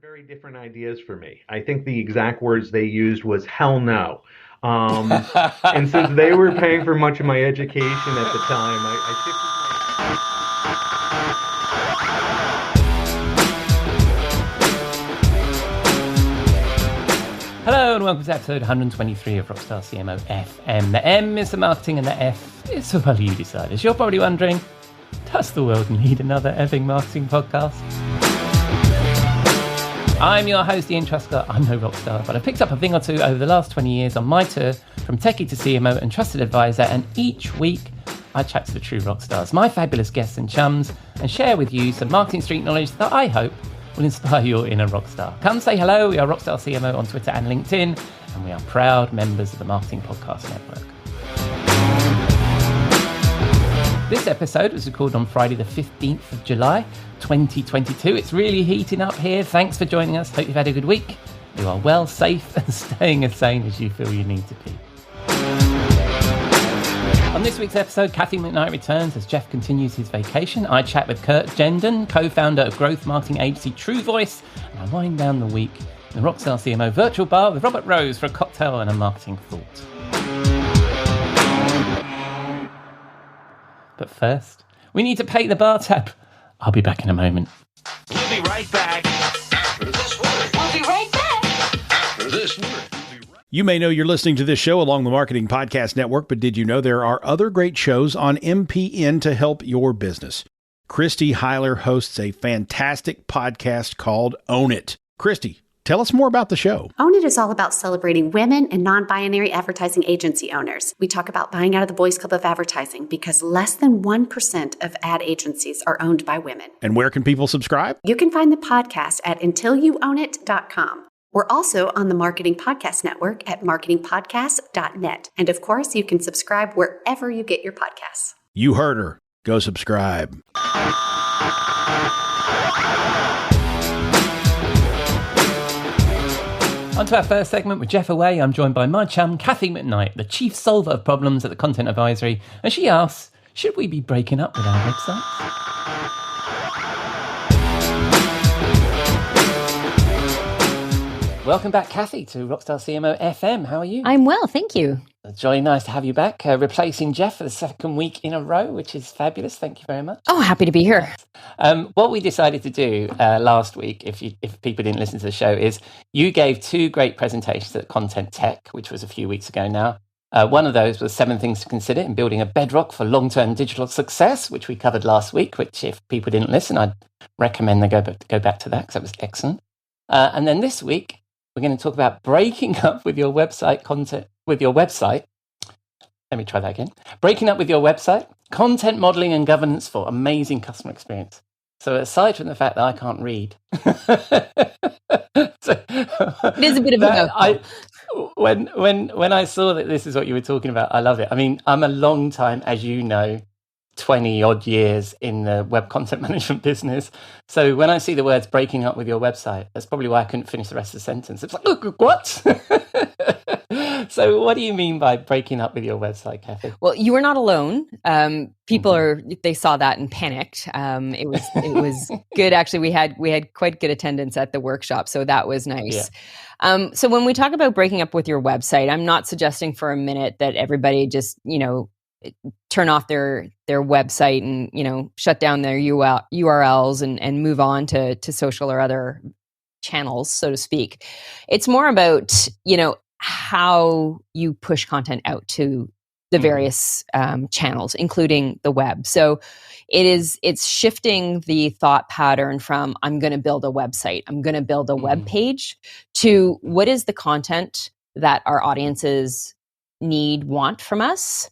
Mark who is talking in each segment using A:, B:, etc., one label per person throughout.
A: very different ideas for me. I think the exact words they used was hell no. And since they were paying for much of my education at the time, I shifted my...
B: Hello and welcome to episode 123 of Rockstar CMO FM. The M is the marketing and the F is the well you decide. As you're probably wondering, does the world need another effing marketing podcast? I'm your host, Ian Truscott. I'm no rockstar, but I picked up a thing or two over the last 20 years on my tour from techie to CMO and trusted advisor, and each week I chat to the true rockstars, my fabulous guests and chums, and share with you some marketing street knowledge that I hope will inspire your inner rockstar. Come say hello. We are Rockstar CMO on Twitter and LinkedIn, and we are proud members of the Marketing Podcast Network. This episode was recorded on Friday the 15th of July, 2022. It's really heating up here. Thanks for joining us. Hope you've had a good week. You are well, safe, and staying as sane as you feel you need to be. On this week's episode, Cathy McKnight returns as Jeff continues his vacation. I chat with Genden, co-founder of growth marketing agency TrueVoice, and I wind down the week in the Rockstar CMO virtual bar with Robert Rose for a cocktail and a marketing thought. But first, we need to pay the bar tab. I'll be back in a moment.
C: We'll be right back after this word.
D: We'll be right back
C: After this word.
E: You may know you're listening to this show along the Marketing Podcast Network, but did you know there are other great shows on MPN to help your business? Christy Heiler hosts a fantastic podcast called Own It. Christy, tell us more about the show.
F: Own It is all about celebrating women and non-binary advertising agency owners. We talk about buying out of the boys' club of advertising because less than 1% of ad agencies are owned by women.
E: And where can people subscribe?
F: You can find the podcast at untilyouownit.com. We're also on the Marketing Podcast Network at marketingpodcast.net. And of course, you can subscribe wherever you get your podcasts.
E: You heard her. Go subscribe.
B: On to our first segment with Jeff away. I'm joined by my chum, Cathy McKnight, the chief solver of problems at the Content Advisory. And she asks, should we be breaking up with our website? Welcome back, Cathy, to Rockstar CMO FM. How are you?
G: I'm well, thank you.
B: It's jolly nice to have you back, replacing Jeff for the second week in a row, which is fabulous. Thank you very much.
G: Oh, happy to be here.
B: What we decided to do last week, if people didn't listen to the show, is you gave two great presentations at Content Tech, which was a few weeks ago now. One of those was 7 things to consider in building a bedrock for long-term digital success, which we covered last week, which if people didn't listen, I'd recommend they go back to that because that was excellent. And then this week, we're going to talk about breaking up with your website content, with your website. Let me try that again. Breaking up with your website, content modeling and governance for amazing customer experience. So aside from the fact that I can't read,
G: It is a bit of a
B: when I saw that this is what you were talking about, I love it. I mean, I'm a long time, as you know, 20 odd years in the web content management business. So when I see the words breaking up with your website, that's probably why I couldn't finish the rest of the sentence. It's like, look, what? So what do you mean by breaking up with your website, Cathy?
G: Well, you were not alone. People they saw that and panicked. It was good. Actually, we had quite good attendance at the workshop, so that was nice. Yeah. So when we talk about breaking up with your website, I'm not suggesting for a minute that everybody just, turn off their website and, shut down their URLs and move on to social or other channels, so to speak. It's more about, how you push content out to the various channels, including the web. So it's shifting the thought pattern from I'm going to build a website, I'm going to build a web page, to what is the content that our audiences want from us.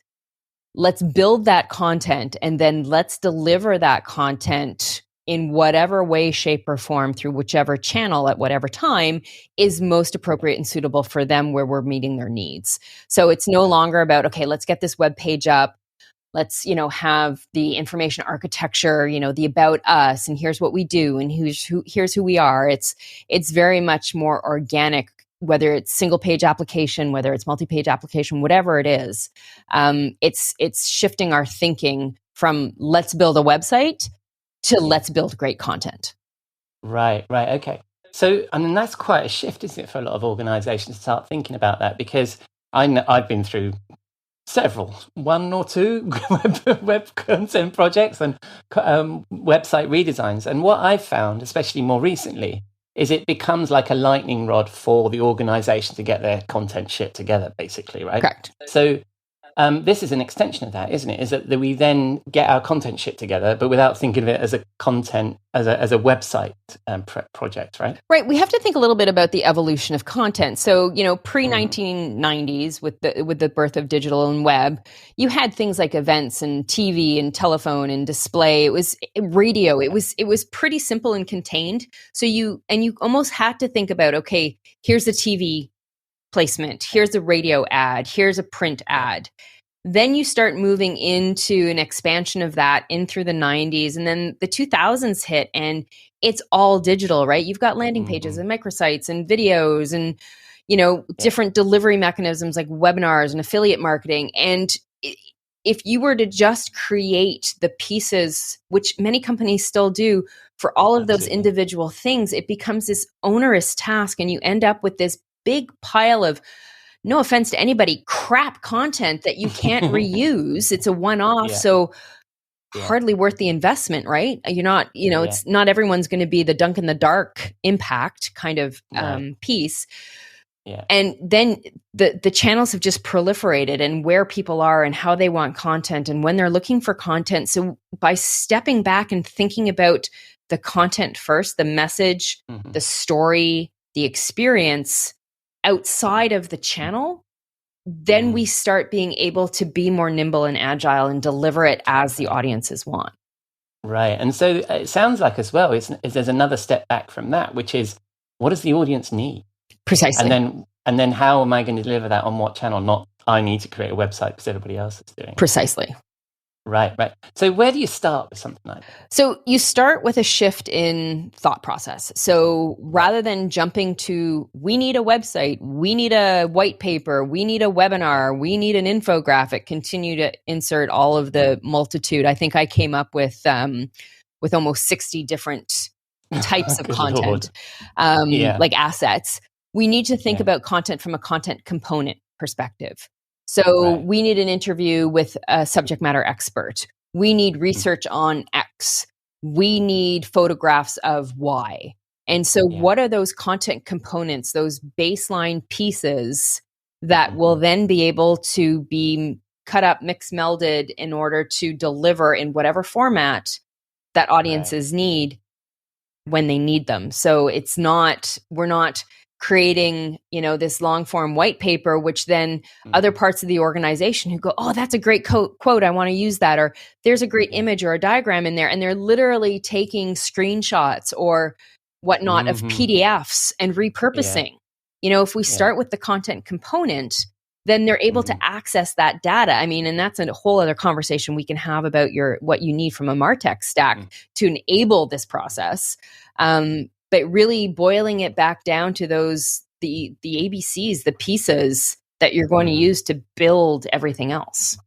G: Let's build that content and then let's deliver that content in whatever way, shape, or form through whichever channel at whatever time is most appropriate and suitable for them, where we're meeting their needs. So it's no longer about, okay, let's get this web page up. Let's, have the information architecture, the about us, and here's what we do, and here's who we are. It's very much more organic, whether it's single page application, whether it's multi-page application, whatever it is. It's shifting our thinking from let's build a website to let's build great content.
B: Right. Okay. So, I mean, that's quite a shift, isn't it, for a lot of organizations to start thinking about that? Because I've been through several, one or two web content projects and website redesigns. And what I've found, especially more recently, is it becomes like a lightning rod for the organization to get their content shit together, basically, right?
G: Correct.
B: So this is an extension of that, isn't it? Is that we then get our content shit together, but without thinking of it as a content, as a website project, right?
G: Right. We have to think a little bit about the evolution of content. So, pre 1990s with the birth of digital and web, you had things like events and TV and telephone and display. It was radio. It was pretty simple and contained. So you almost had to think about, okay, here's the TV placement, here's a radio ad, here's a print ad. Then you start moving into an expansion of that in through the 90s, and then the 2000s hit and it's all digital, right? You've got landing pages and microsites and videos and different delivery mechanisms like webinars and affiliate marketing. And if you were to just create the pieces, which many companies still do, for all of those individual things, it becomes this onerous task, and you end up with this big pile of, no offense to anybody, crap content that you can't reuse. It's a one-off, so hardly worth the investment, right? You're not, it's not everyone's going to be the dunk in the dark impact kind of piece. Yeah. And then the channels have just proliferated, and where people are and how they want content and when they're looking for content. So by stepping back and thinking about the content first, the message, the story, the experience outside of the channel, then we start being able to be more nimble and agile and deliver it as the audiences want.
B: Right. And so it sounds like as well, there's another step back from that, which is, what does the audience need?
G: Precisely.
B: And then how am I going to deliver that on what channel? Not I need to create a website because everybody else is doing it.
G: Precisely.
B: Right. So where do you start with something like that?
G: So you start with a shift in thought process. So rather than jumping to, we need a website, we need a white paper, we need a webinar, we need an infographic, continue to insert all of the multitude. I think I came up with almost 60 different types of content, like assets. We need to think about content from a content component perspective. So we need an interview with a subject matter expert. We need research on X. We need photographs of Y. And so what are those content components, those baseline pieces that will then be able to be cut up, mixed, melded in order to deliver in whatever format that audiences need when they need them. So we're not creating, this long form white paper, which then other parts of the organization who go, oh, that's a great quote, I want to use that. Or there's a great image or a diagram in there. And they're literally taking screenshots or whatnot of PDFs and repurposing. If we start with the content component, then they're able to access that data. I mean, and that's a whole other conversation we can have about what you need from a MarTech stack to enable this process. But really boiling it back down to the ABCs, the pieces that you're going to use to build everything else.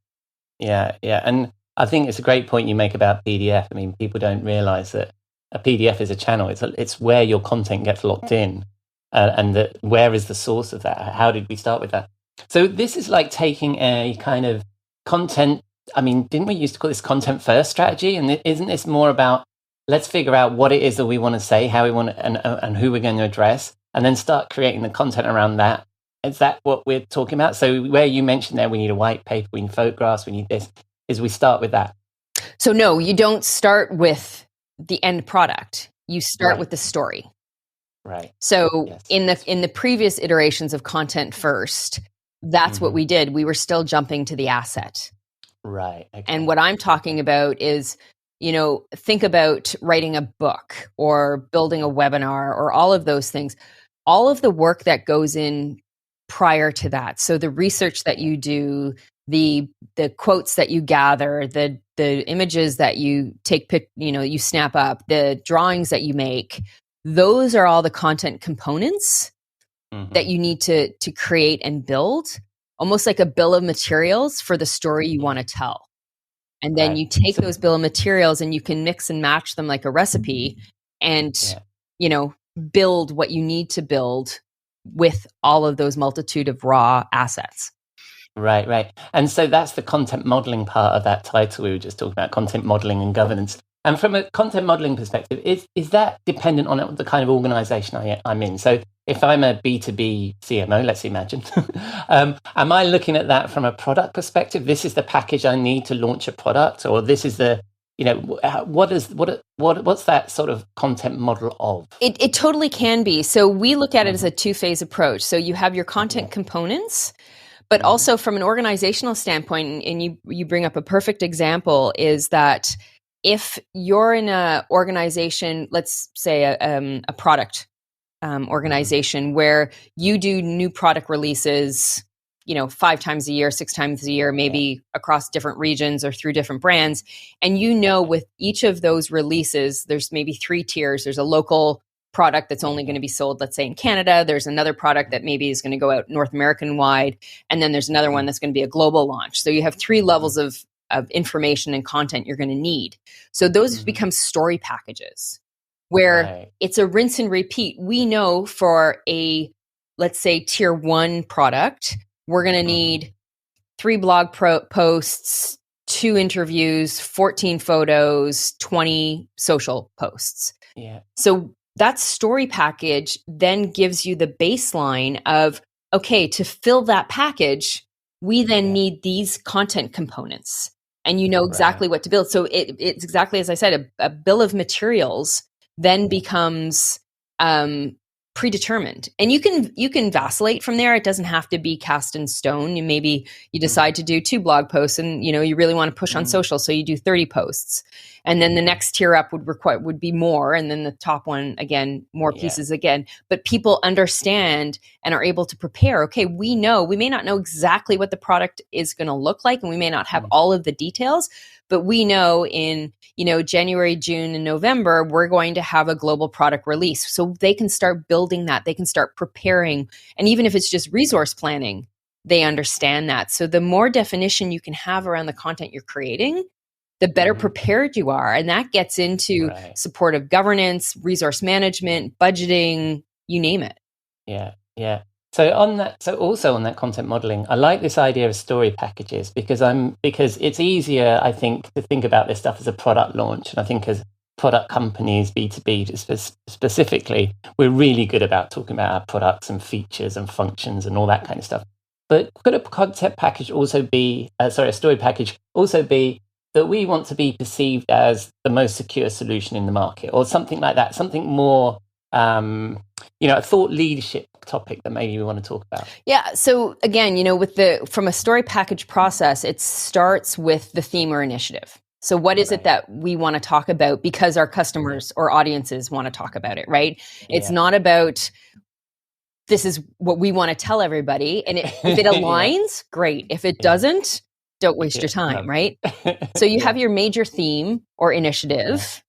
B: Yeah. And I think it's a great point you make about PDF. I mean, people don't realize that a PDF is a channel. It's where your content gets locked in, and where is the source of that? How did we start with that? So this is like taking a kind of content. I mean, didn't we used to call this content first strategy? And isn't this more about, let's figure out what it is that we want to say, how we want to, and who we're going to address, and then start creating the content around that. Is that what we're talking about? So where you mentioned there, we need a white paper, we need photographs, we need this, is we start with that.
G: So no, you don't start with the end product. You start with the story.
B: Right.
G: So in the previous iterations of content first, that's what we did. We were still jumping to the asset.
B: Right. Okay.
G: And what I'm talking about is, think about writing a book or building a webinar or all of those things, all of the work that goes in prior to that. So the research that you do, the quotes that you gather, the images that you take, you snap up, the drawings that you make, those are all the content components that you need to create and build, almost like a bill of materials for the story you want to tell. And then you take those bill of materials and you can mix and match them like a recipe and, build what you need to build with all of those multitude of raw assets.
B: Right. And so that's the content modeling part of that title we were just talking about, content modeling and governance. And from a content modeling perspective, is that dependent on the kind of organization I'm in? So if I'm a B2B CMO, let's imagine, am I looking at that from a product perspective? This is the package I need to launch a product, or this is the, what's that sort of content model of?
G: It totally can be. So we look at it as a two-phase approach. So you have your content components, but also from an organizational standpoint, and you bring up a perfect example, is that if you're in an organization, let's say a product organization where you do new product releases, 5 times a year, 6 times a year, maybe across different regions or through different brands. And with each of those releases, there's maybe 3 tiers. There's a local product that's only going to be sold, let's say in Canada. There's another product that maybe is going to go out North American wide. And then there's another one that's going to be a global launch. So you have 3 levels of information and content you're going to need. So those become story packages where it's a rinse and repeat. We know for let's say tier 1 product, we're going to need 3 blog posts, 2 interviews, 14 photos, 20 social posts.
B: Yeah.
G: So that story package then gives you the baseline of, okay, to fill that package, we then need these content components. And exactly what to build. So it's exactly as I said, a bill of materials then becomes predetermined. And you can vacillate from there. It doesn't have to be cast in stone. Maybe you decide to do 2 blog posts and you really want to push on social, so you do 30 posts. And then the next tier up would be more, and then the top one again, more pieces again. But people understand and are able to prepare. Okay, we may not know exactly what the product is going to look like, and we may not have all of the details, but we know in January, June, and November, we're going to have a global product release. So they can start building that. They can start preparing. And even if it's just resource planning, they understand that. So the more definition you can have around the content you're creating, the better prepared you are. And that gets into supportive governance, resource management, budgeting, you name it.
B: Yeah. So also on that content modeling, I like this idea of story packages because it's easier, I think, to think about this stuff as a product launch. And I think as product companies, B2B specifically, we're really good about talking about our products and features and functions and all that kind of stuff. But could a content package also be, a story package also be that we want to be perceived as the most secure solution in the market, or something like that, something more, a thought leadership topic that maybe we want to talk about?
G: Yeah. So again, from a story package process, it starts with the theme or initiative. So what is it that we want to talk about because our customers or audiences want to talk about it, right? It's not about, this is what we want to tell everybody. And if it aligns, great. If it doesn't, don't waste your time, right? So you have your major theme or initiative,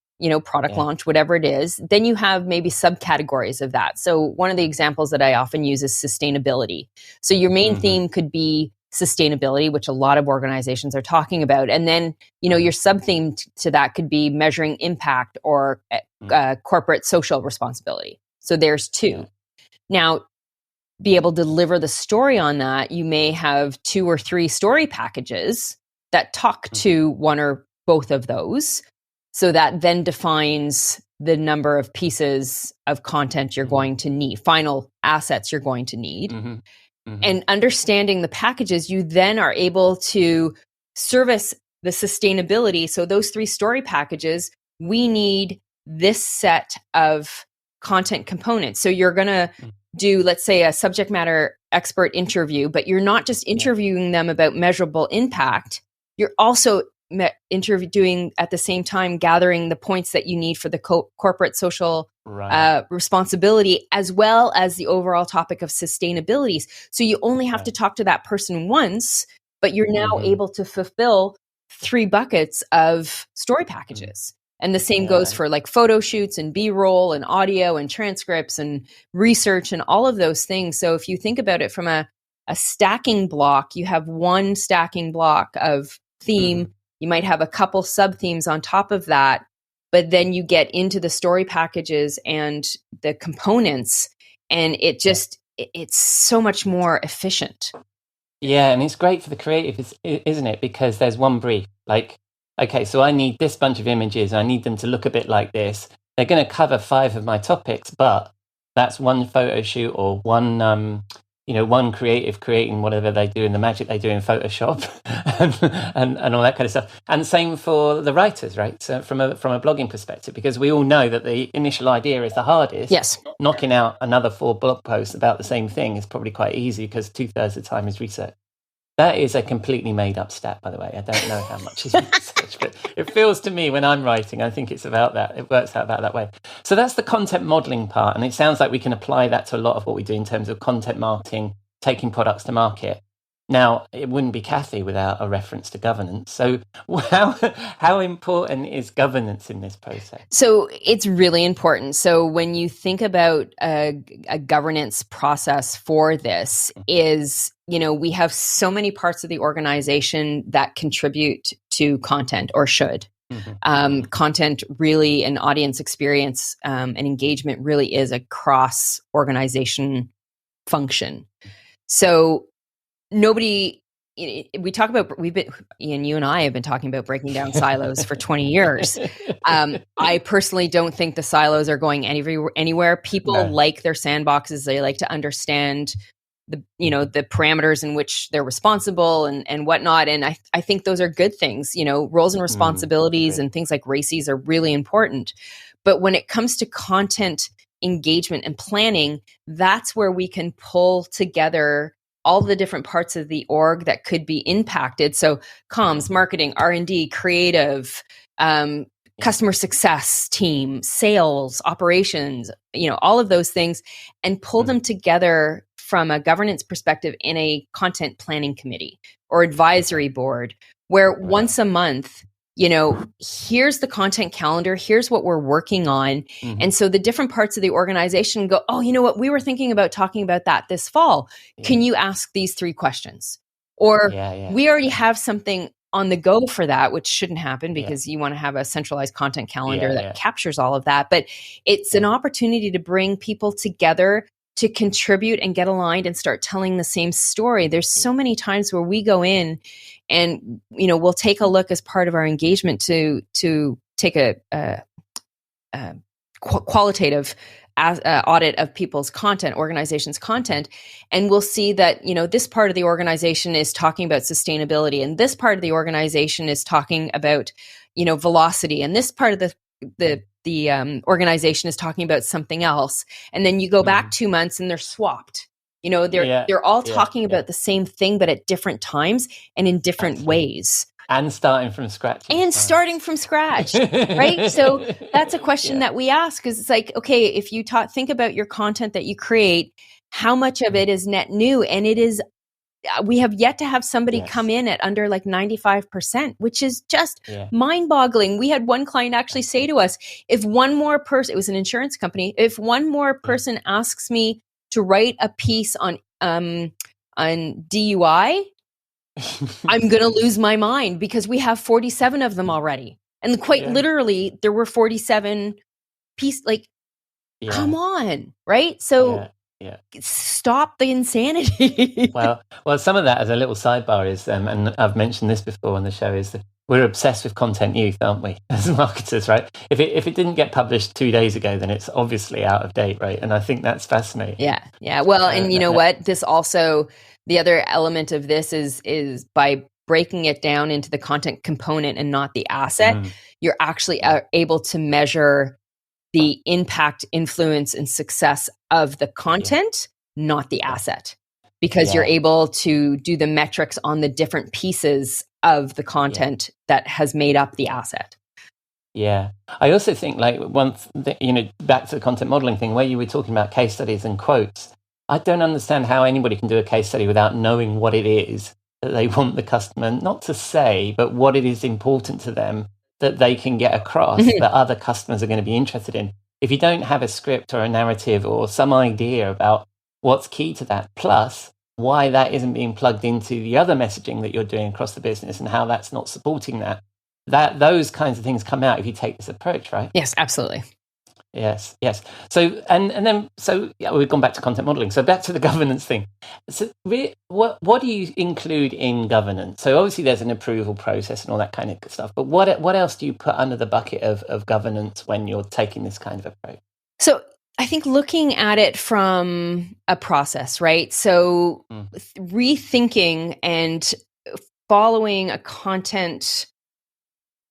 G: product launch, whatever it is. Then you have maybe subcategories of that. So one of the examples that I often use is sustainability. So your main theme could be sustainability, which a lot of organizations are talking about. And then, your sub-theme to that could be measuring impact or corporate social responsibility. So there's 2. Now, be able to deliver the story on that, you may have 2 or 3 story packages that talk to one or both of those. So that then defines the number of pieces of content you're going to need, final assets you're going to need. And understanding the packages, you then are able to service the sustainability. So those 3 story packages, we need this set of content components. So you're going to do, let's say, a subject matter expert interview, but you're not just interviewing them about measurable impact. You're also interviewing at the same time, gathering the points that you need for the corporate social responsibility, as well as the overall topic of sustainability. So you only have to talk to that person once, but you're now able to fulfill 3 buckets of story packages. And the same goes for like photo shoots and B-roll and audio and transcripts and research and all of those things. So if you think about it from a stacking block, you have one stacking block of theme. You might have a couple sub-themes on top of that. but then you get into the story packages and the components, and it's so much more efficient.
B: Yeah, and it's great for the creative, isn't it? Because there's one brief. Like, okay, so I need this bunch of images. I need them to look a bit like this. They're going to cover 5 of my topics, but that's one photo shoot or one, one creative creating whatever they do in the magic they do in Photoshop and all that kind of stuff. And same for the writers, right? So from a blogging perspective, because we all know that the initial idea is the hardest.
G: Yes.
B: Knocking out another 4 blog posts about the same thing is probably quite easy because 2/3 of the time is research. That is a completely made up stat, by the way. I don't know how much is research, but it feels to me when I'm writing, I think it's about that. It works out about that way. So that's the content modeling part. And it sounds like we can apply that to a lot of what we do in terms of content marketing, taking products to market. Now, it wouldn't be Cathy without a reference to governance. So how important is governance in this process?
G: So it's really important. So when you think about a governance process for this is, we have so many parts of the organization that contribute to content or should. Content really, and audience experience and engagement really is a cross-organization function. So Ian, you and I have been talking about breaking down silos for 20 years. I personally don't think the silos are going anywhere. People like their sandboxes. They like to understand the parameters in which they're responsible and whatnot. And I think those are good things. Roles and responsibilities and things like RACIs are really important. But when it comes to content engagement and planning, that's where we can pull together all the different parts of the org that could be impacted. So comms, marketing, R&D, creative, customer success team, sales, operations, all of those things, and pull them together from a governance perspective in a content planning committee or advisory board, where once a month, here's the content calendar, here's what we're working on. And so the different parts of the organization go, oh, you know what? We were thinking about talking about that this fall. Can you ask these 3 questions? Or we already have something on the go for that, which shouldn't happen because you want to have a centralized content calendar that captures all of that. But it's an opportunity to bring people together to contribute and get aligned and start telling the same story. There's so many times where we go in and, we'll take a look as part of our engagement to take a qualitative audit of people's content, organization's content. And we'll see that, this part of the organization is talking about sustainability, and this part of the organization is talking about, velocity. And this part of the organization is talking about something else. And then you go back 2 months and they're swapped. They're all talking about the same thing, but at different times and in different ways.
B: And starting from scratch.
G: Right? So that's a question that we ask, because it's like, okay, if you think about your content that you create, how much of it is net new? And it is, we have yet to have somebody come in at under like 95%, which is just mind-boggling. We had one client actually say to us, if one more person, it was an insurance company, if one more person asks me to write a piece on DUI, I'm going to lose my mind, because we have 47 of them already. And quite literally, there were 47 pieces. Like, come on, right? So stop the insanity.
B: well, some of that, as a little sidebar, is, and I've mentioned this before on the show, is that we're obsessed with content youth, aren't we, as marketers, right? If it didn't get published 2 days ago, then it's obviously out of date, right? And I think that's fascinating.
G: Yeah. Well, and you know what? This also, the other element of this is by breaking it down into the content component and not the asset, you're actually able to measure the impact, influence, and success of the content, not the asset, because you're able to do the metrics on the different pieces of the content that has made up the asset.
B: Yeah. I also think, like, back to the content modeling thing, where you were talking about case studies and quotes, I don't understand how anybody can do a case study without knowing what it is that they want the customer not to say, but what it is important to them that they can get across that other customers are going to be interested in. If you don't have a script or a narrative or some idea about what's key to that, plus why that isn't being plugged into the other messaging that you're doing across the business and how that's not supporting that, that those kinds of things come out if you take this approach, right?
G: Yes, absolutely.
B: Yes. So we've gone back to content modeling. So back to the governance thing. So what do you include in governance? So obviously there's an approval process and all that kind of stuff. But what else do you put under the bucket of governance when you're taking this kind of approach?
G: So I think looking at it from a process, right? So rethinking and following a content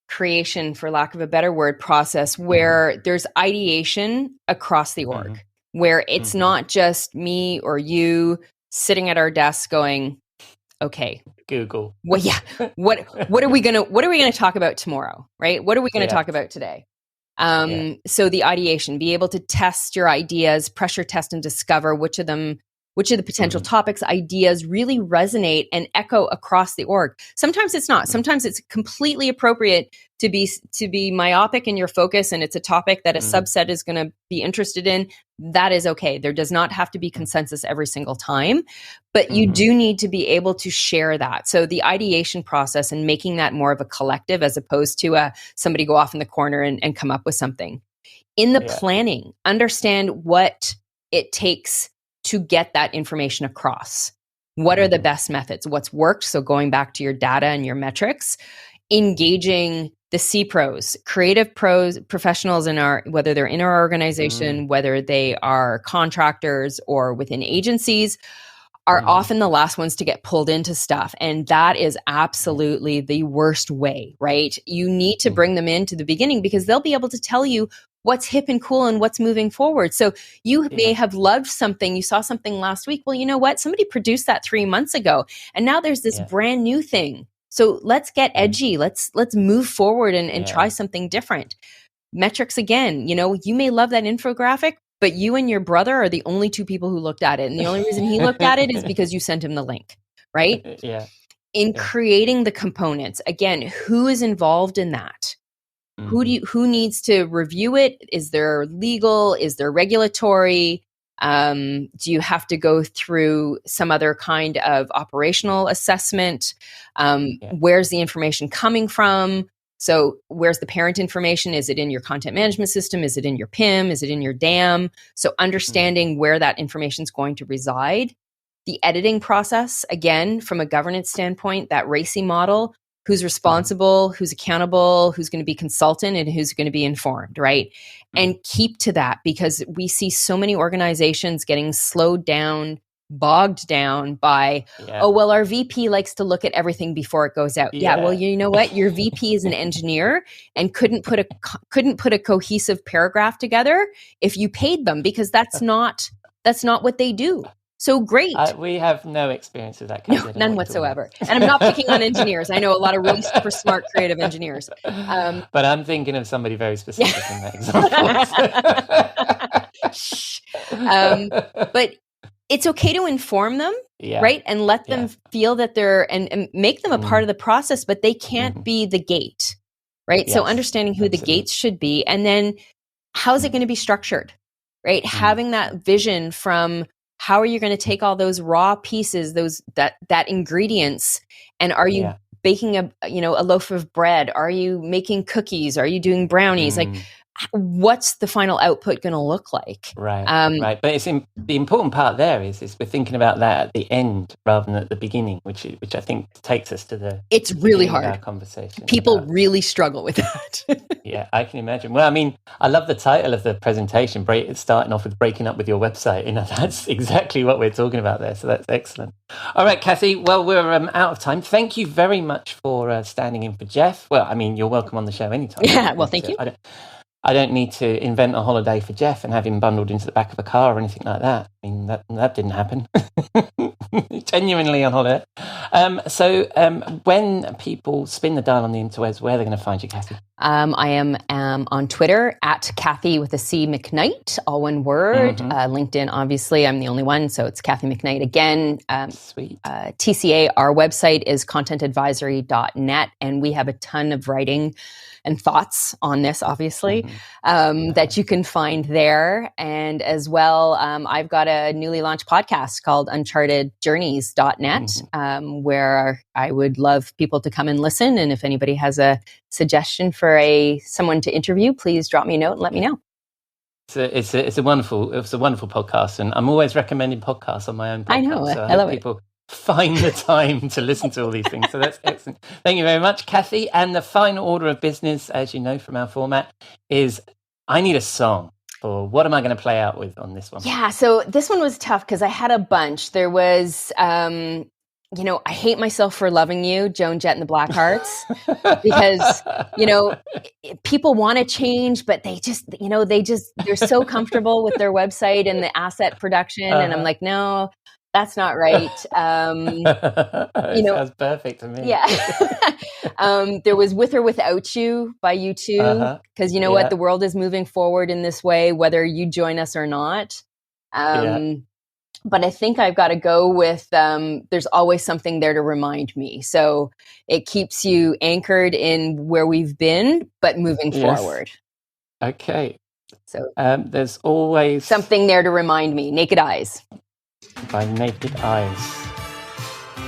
G: creation, for lack of a better word, process where there's ideation across the org, where it's not just me or you sitting at our desk going, okay,
B: Google.
G: Well, yeah. What are we gonna talk about tomorrow, right? What are we gonna talk about today? So the ideation, be able to test your ideas, pressure test and discover which of the potential topics, ideas really resonate and echo across the org. Sometimes it's not. Sometimes it's completely appropriate to be myopic in your focus, and it's a topic that a subset is going to be interested in. That is okay. There does not have to be consensus every single time, but you do need to be able to share that. So the ideation process and making that more of a collective as opposed to somebody go off in the corner and come up with something. In the planning, understand what it takes to get that information across. What are the best methods? What's worked? So going back to your data and your metrics, engaging the C pros, creative pros, professionals whether they're in our organization, whether they are contractors or within agencies, are often the last ones to get pulled into stuff. And that is absolutely the worst way, right? You need to bring them into the beginning because they'll be able to tell you what's hip and cool and what's moving forward. So you may have loved something, you saw something last week. Well, you know what? Somebody produced that 3 months ago. And now there's this brand new thing. So let's get edgy. Let's move forward and try something different. Metrics again, you may love that infographic, but you and your brother are the only two people who looked at it. And the only reason he looked at it is because you sent him the link, right? In creating the components, again, who is involved in that? Who needs to review it? Is there legal? Is there regulatory? Do you have to go through some other kind of operational assessment? Where's the information coming from? So where's the parent information? Is it in your content management system? Is it in your PIM? Is it in your DAM? So understanding where that information is going to reside. The editing process, again, from a governance standpoint, that RACI model, who's responsible, who's accountable, who's going to be consultant, and who's going to be informed, right? And keep to that because we see so many organizations getting slowed down, bogged down by, our VP likes to look at everything before it goes out. Well, you know what? Your VP is an engineer and couldn't put a cohesive paragraph together if you paid them because that's not what they do. So great.
B: We have no experience with that.
G: No, none whatsoever. And I'm not picking on engineers. I know a lot of really super smart, creative engineers.
B: But I'm thinking of somebody very specific in that example.
G: But it's okay to inform them, right? And let them feel that they're, and make them a part of the process, but they can't be the gate, right? So understanding who the gates should be. And then how's it going to be structured, right? Having that vision from, how are you going to take all those raw pieces, that ingredients, and are you baking a loaf of bread? Are you making cookies? Are you doing brownies? Like, what's the final output going to look like?
B: Right. But the important part there is we're thinking about that at the end rather than at the beginning, which I think takes us to the.
G: It's really hard.
B: Our conversation.
G: People really struggle with that.
B: Yeah, I can imagine. Well, I mean, I love the title of the presentation. Starting off with breaking up with your website. That's exactly what we're talking about there. So that's excellent. All right, Cathy. Well, we're out of time. Thank you very much for standing in for Jeff. Well, I mean, you're welcome on the show anytime.
G: Yeah. Well, thank you.
B: I don't need to invent a holiday for Jeff and have him bundled into the back of a car or anything like that. I mean, that didn't happen. Genuinely on holiday. So when people spin the dial on the interwebs, where are they going to find you, Cathy?
G: I am on Twitter at Cathy with a C McKnight, all one word. LinkedIn, obviously, I'm the only one, so it's Cathy McKnight again.
B: Sweet.
G: TCA, our website is contentadvisory.net, and we have a ton of writing and thoughts on this, obviously, that you can find there. And as well, I've got a newly launched podcast called unchartedjourneys.net, where I would love people to come and listen. And if anybody has suggestion for someone to interview, please drop me a note and let me know.
B: It's a wonderful podcast, and I'm always recommending podcasts on my own podcast.
G: I know,
B: so
G: I love
B: people find the time to listen to all these things. So that's excellent. Thank you very much, Cathy. And the final order of business, as you know from our format, is I need a song. Or what am I going to play out with on this one?
G: Yeah, so this one was tough because I had a bunch. There was, I Hate Myself for Loving You, Joan Jett and the Blackhearts, because, people want to change, but they just, they're so comfortable with their website and the asset production. And I'm like, no, that's not right.
B: Sounds perfect to me.
G: Yeah. There was With or Without You by U2, because what? The world is moving forward in this way, whether you join us or not. But I think I've got to go with There's Always Something There to Remind Me. So it keeps you anchored in where we've been, but moving forward.
B: Okay.
G: So
B: there's always
G: something there to remind me. Naked Eyes.
B: By Naked Eyes.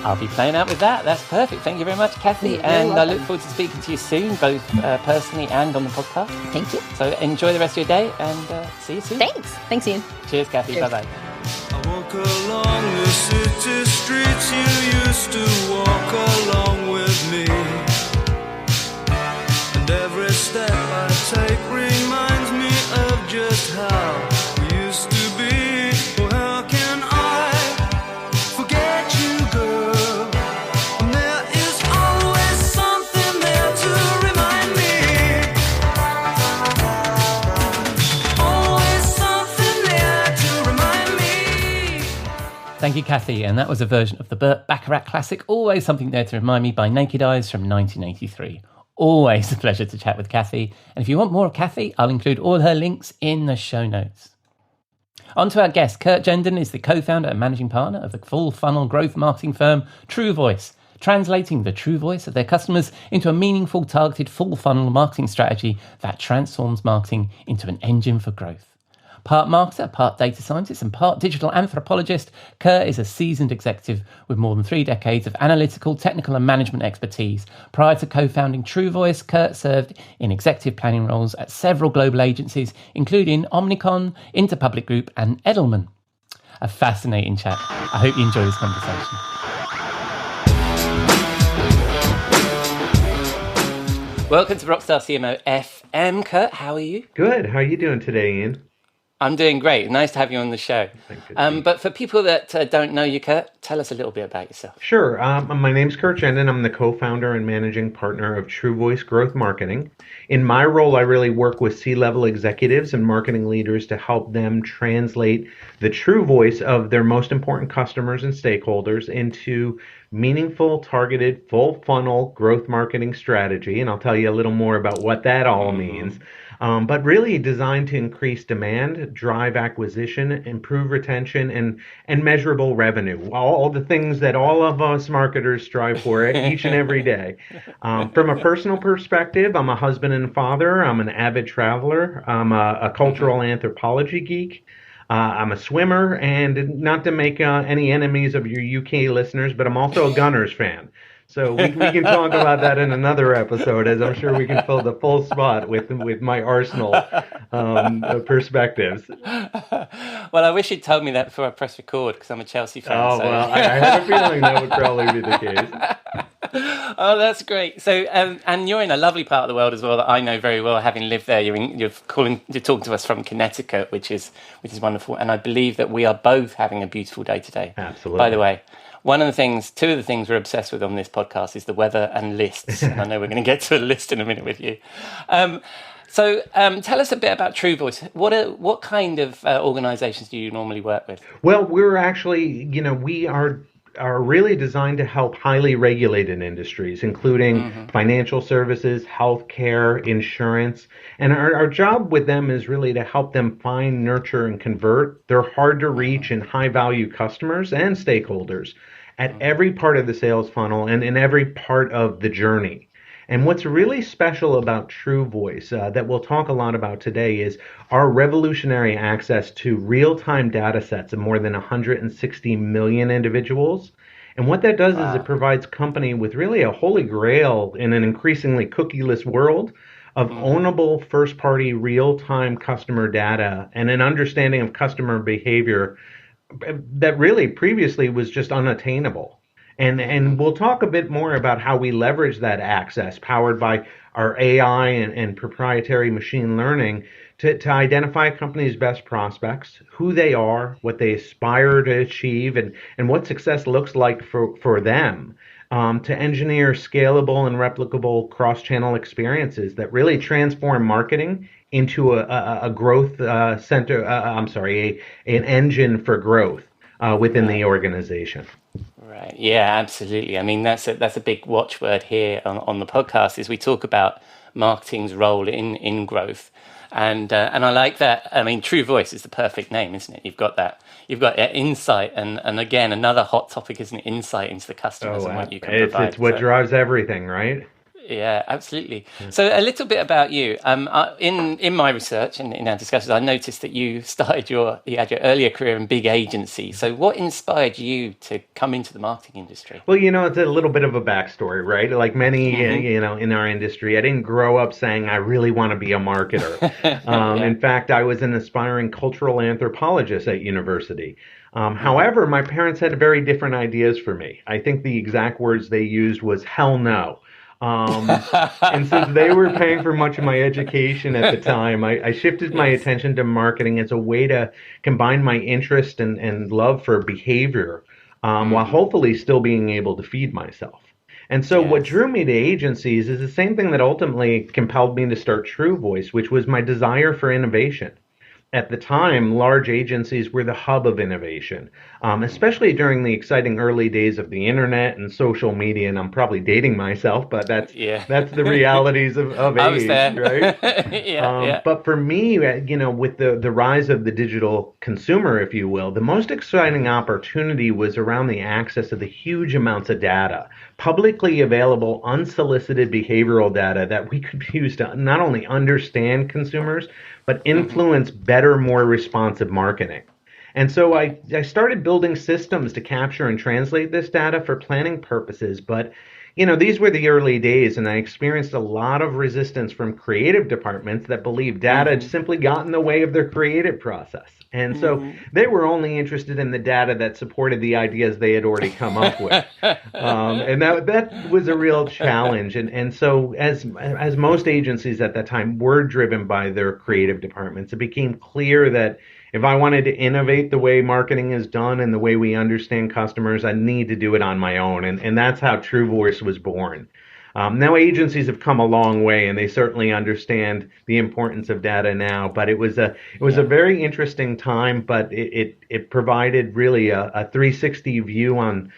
B: I'll be playing out with that. That's perfect. Thank you very much, Cathy. And I look forward to speaking to you soon, both personally and on the podcast.
G: Thank you.
B: So enjoy the rest of your day and see you soon.
G: Thanks, Ian.
B: Cheers, Cathy.
G: Cheers.
B: Bye-bye.
D: I walk along the city streets you used to walk along with me, and every step I take reminds me of just how we used to be. Oh, how can I forget you, girl? And there is always something there to remind me. Always something there to remind me.
B: Thank you, Cathy. And that was a version of the Burt Bacharach classic, Always Something There to Remind Me by Naked Eyes from 1983. Always a pleasure to chat with Cathy. And if you want more of Cathy, I'll include all her links in the show notes. On to our guest. Kurt Genden is the co-founder and managing partner of the full funnel growth marketing firm TrueVoice, translating the true voice of their customers into a meaningful, targeted full funnel marketing strategy that transforms marketing into an engine for growth. Part marketer, part data scientist, and part digital anthropologist, Kurt is a seasoned executive with more than 3 decades of analytical, technical, and management expertise. Prior to co-founding TrueVoice, Kurt served in executive planning roles at several global agencies, including Omnicom, Interpublic Group, and Edelman. A fascinating chat. I hope you enjoy this conversation. Welcome to Rockstar CMO FM. Kurt, how are you?
A: Good. How are you doing today, Ian?
B: I'm doing great. Nice to have you on the show. But for people that don't know you, Kurt, tell us a little bit about yourself.
A: Sure. My name's Kurt Genden. I'm the co-founder and managing partner of TrueVoice Growth Marketing. In my role, I really work with C-level executives and marketing leaders to help them translate the true voice of their most important customers and stakeholders into meaningful, targeted, full funnel growth marketing strategy. And I'll tell you a little more about what that all means. But really designed to increase demand, drive acquisition, improve retention, and measurable revenue. All the things that all of us marketers strive for each and every day. From a personal perspective, I'm a husband and father. I'm an avid traveler. I'm a cultural anthropology geek. I'm a swimmer, and not to make any enemies of your UK listeners, but I'm also a Gunners fan. So we can talk about that in another episode, as I'm sure we can fill the full spot with my Arsenal perspectives.
B: Well, I wish you'd told me that before I press record, because I'm a Chelsea fan.
A: Oh, so. Well, I have a feeling that would probably be the case.
B: Oh, that's great. So, and you're in a lovely part of the world as well that I know very well, having lived there. You're talking to us from Connecticut, which is wonderful. And I believe that we are both having a beautiful day today.
A: Absolutely.
B: By the way, two of the things we're obsessed with on this podcast is the weather and lists. And I know we're going to get to a list in a minute with you. So tell us a bit about TrueVoice. What kind of organizations do you normally work with?
A: Well, we're actually, we are really designed to help highly regulated industries, including financial services, healthcare, insurance. And our job with them is really to help them find, nurture, and convert their hard to reach and high value customers and stakeholders at every part of the sales funnel and in every part of the journey. And what's really special about TrueVoice that we'll talk a lot about today is our revolutionary access to real-time data sets of more than 160 million individuals. And what that does is it
B: Wow.
A: provides company with really a holy grail in an increasingly cookieless world of
B: Hmm.
A: ownable first-party real-time customer data and an understanding of customer behavior that really previously was just unattainable. And
B: Hmm.
A: we'll talk a bit more about how we leverage that access powered by our AI and proprietary machine learning to identify a company's best prospects, who they are, what they aspire to achieve, and what success looks like for them. To engineer scalable and replicable cross-channel experiences that really transform marketing into a growth center. I'm sorry, an engine for growth within the
B: Right.
A: organization.
B: Right. Yeah, absolutely. I mean, that's a big watchword here on the podcast is we talk about marketing's role in growth, and I like that. I mean, True Voice is the perfect name, isn't it? You've got that insight, and again, another hot topic is an insight into the customers
A: Oh,
B: and what you can
A: it's
B: provide.
A: what
B: So.
A: drives everything, right?
B: Yeah, absolutely. So a little bit about you. In my research and in our discussions, I noticed that you had your earlier career in big agency. So what inspired you to come into the marketing industry?
A: Well, it's a little bit of a backstory, right? Like many,
B: Hmm.
A: in our industry, I didn't grow up saying I really want to be a marketer.
B: Yeah.
A: In fact, I was an aspiring cultural anthropologist at university.
B: Hmm.
A: However, my parents had very different ideas for me. I think the exact words they used was hell no. Um, and since they were paying for much of my education at the time, I shifted my
B: Yes.
A: attention to marketing as a way to combine my interest and love for behavior while
B: Hmm.
A: hopefully still being able to feed myself. And so, what
B: Yes.
A: drew me to agencies is the same thing that ultimately compelled me to start TrueVoice, which was my desire for innovation. At the time, large agencies were the hub of innovation, especially during the exciting early days of the internet and social media. And I'm probably dating myself, but
B: Yeah.
A: that's the realities of
B: I was
A: age,
B: there.
A: right?
B: Yeah. Yeah.
A: But for me, with the rise of the digital consumer, if you will, the most exciting
B: Hmm.
A: opportunity was around the access of the huge amounts of data, publicly available, unsolicited behavioral data that we could use to not only understand consumers, but
B: Hmm.
A: influence better, more responsive marketing. And so
B: Right.
A: I started building systems to capture and translate this data for planning purposes. But, these were the early days, and I experienced a lot of resistance from creative departments that believed data had
B: Hmm.
A: simply got in the way of their creative process. And so
B: Hmm.
A: they were only interested in the data that supported the ideas they had already come up with. And that was a real challenge. And so as most agencies at that time were driven by their creative departments, it became clear that if I wanted to innovate the way marketing is done and the way we understand customers, I need to do it on my own. And that's how TrueVoice was born. Now agencies have come a long way, and they certainly understand the importance of data now. But it was a
B: Yeah.
A: very interesting time, but it provided really a 360 view on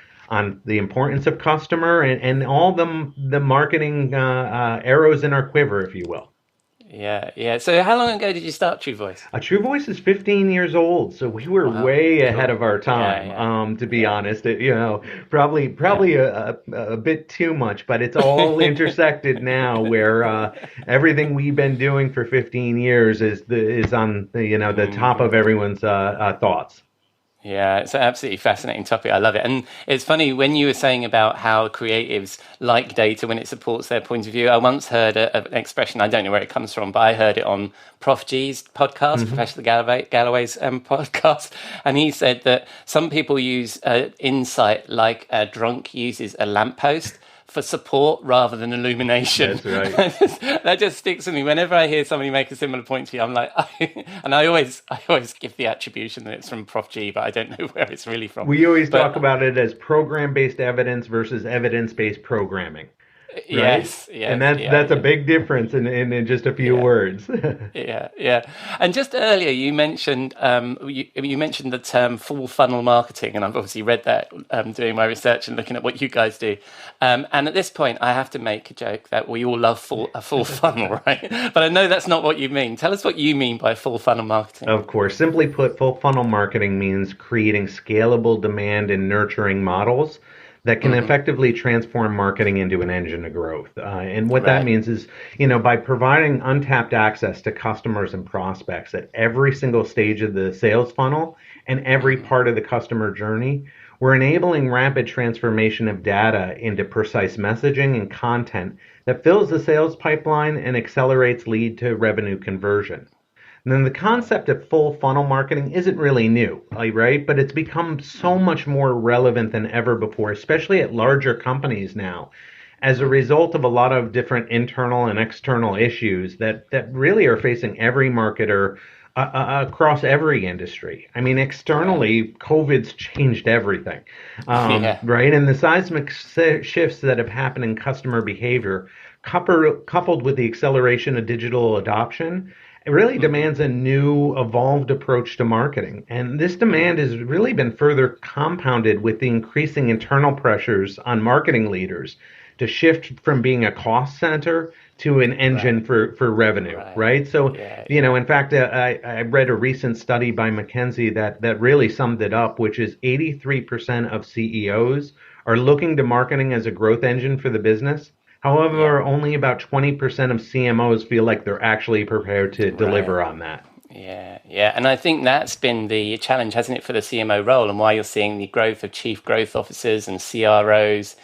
A: the importance of customer and all the marketing arrows in our quiver, if you will.
B: Yeah. Yeah. So how long ago did you start True Voice?
A: True Voice is 15 years old, so we were
B: Wow.
A: way ahead
B: Cool.
A: of our
B: Yeah.
A: time.
B: Yeah.
A: To be
B: Yeah.
A: honest, probably
B: Yeah.
A: probably a bit too much, but it's all intersected now, where everything we've been doing for 15 years is on the top
B: Hmm.
A: of everyone's thoughts.
B: Yeah, it's an absolutely fascinating topic. I love it. And it's funny when you were saying about how creatives like data when it supports their point of view. I once heard an expression, I don't know where it comes from, but I heard it on Prof G's podcast,
A: Hmm.
B: Professor Galloway's podcast. And he said that some people use insight like a drunk uses a lamppost for support rather than illumination.
A: That's right.
B: That just sticks with me. Whenever I hear somebody make a similar point to you, I'm like, and I always give the attribution that it's from Prof G, but I don't know where it's really from.
A: We always talk
B: But
A: about it as program-based evidence versus evidence-based programming, right?
B: yes,
A: And
B: yes,
A: that's
B: yeah,
A: that's a
B: yeah,
A: big difference in just a few
B: yeah.
A: words.
B: Yeah, yeah. And just earlier, you mentioned the term full funnel marketing, and I've obviously read that doing my research and looking at what you guys do. And at this point, I have to make a joke that we all love a full funnel, right? But I know that's not what you mean. Tell us what you mean by full funnel marketing.
A: Of course, simply put, full funnel marketing means creating scalable demand and nurturing models that can effectively transform marketing into an engine of growth. And what that
B: Right.
A: means is, by providing untapped access to customers and prospects at every single stage of the sales funnel and every part of the customer journey, we're enabling rapid transformation of data into precise messaging and content that fills the sales pipeline and accelerates lead to revenue conversion. And then the concept of full funnel marketing isn't really new, right? But it's become so much more relevant than ever before, especially at larger companies now, as a result of a lot of different internal and external issues that really are facing every marketer across every industry. I mean, externally, COVID's changed everything,
B: Yeah.
A: right? And the seismic shifts that have happened in customer behavior, coupled with the acceleration of digital adoption, it really demands a new, evolved approach to marketing. And this demand has really been further compounded with the increasing internal pressures on marketing leaders to shift from being a cost center to an engine for revenue, right? So, in fact, I read a recent study by McKinsey that really summed it up, which is 83% of CEOs are looking to marketing as a growth engine for the business. However, only about 20% of CMOs feel like they're actually prepared to deliver on that.
B: Yeah. And I think that's been the challenge, hasn't it, for the CMO role, and why you're seeing the growth of chief growth officers and CROs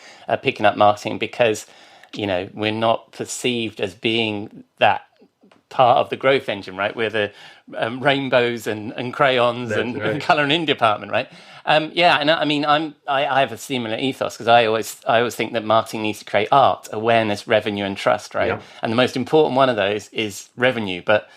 B: picking up marketing, because, we're not perceived as being that part of the growth engine, right? We're the rainbows and crayons and colour in department, right? And I mean, I have a similar ethos, because I always think that marketing needs to create art, awareness, revenue, and trust, right?
A: Yeah.
B: And the most important one of those is revenue, but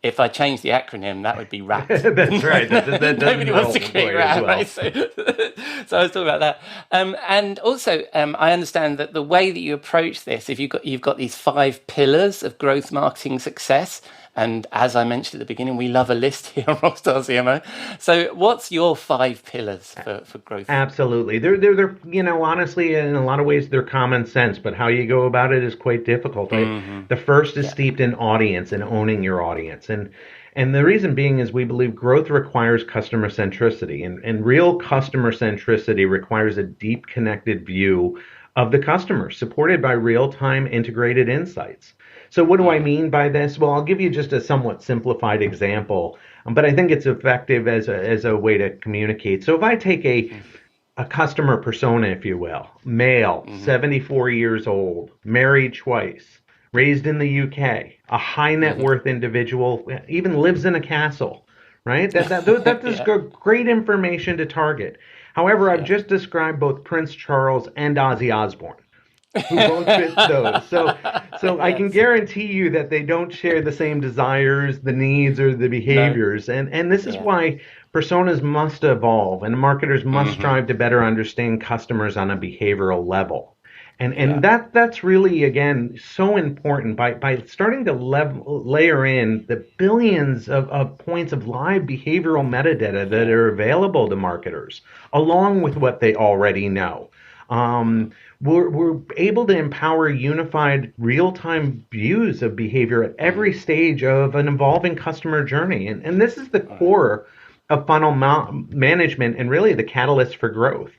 B: if I change the acronym, that would be RAT.
A: That's right.
B: Nobody wants to create RAT, right? So I was talking about that. And also, I understand that the way that you approach this, if you've got these 5 pillars of growth marketing success, and as I mentioned at the beginning, we love a list here on Rockstar CMO. So what's your 5 pillars for growth?
A: Absolutely. They're honestly, in a lot of ways, they're common sense, but how you go about it is quite difficult. Right? The first is steeped in audience and owning your audience. And the reason being is we believe growth requires customer centricity, and real customer centricity requires a deep connected view of the customer, supported by real-time integrated insights. So what do I mean by this? Well, I'll give you just a somewhat simplified example, but I think it's effective as a way to communicate. So if I take a customer persona, if you will, male, 74 years old, married twice, raised in the UK, a high net worth individual, even lives in a castle, right? That is great information to target. However, I've just described both Prince Charles and Ozzy Osbourne, who both fit those. So I can guarantee you that they don't share the same desires, the needs, or the behaviors. No. And this is why personas must evolve, and marketers must strive to better understand customers on a behavioral level. And that's really, again, so important by starting to layer in the billions of points of live behavioral metadata that are available to marketers, along with what they already know. We're able to empower unified real-time views of behavior at every stage of an evolving customer journey. And this is the core of funnel management and really the catalyst for growth.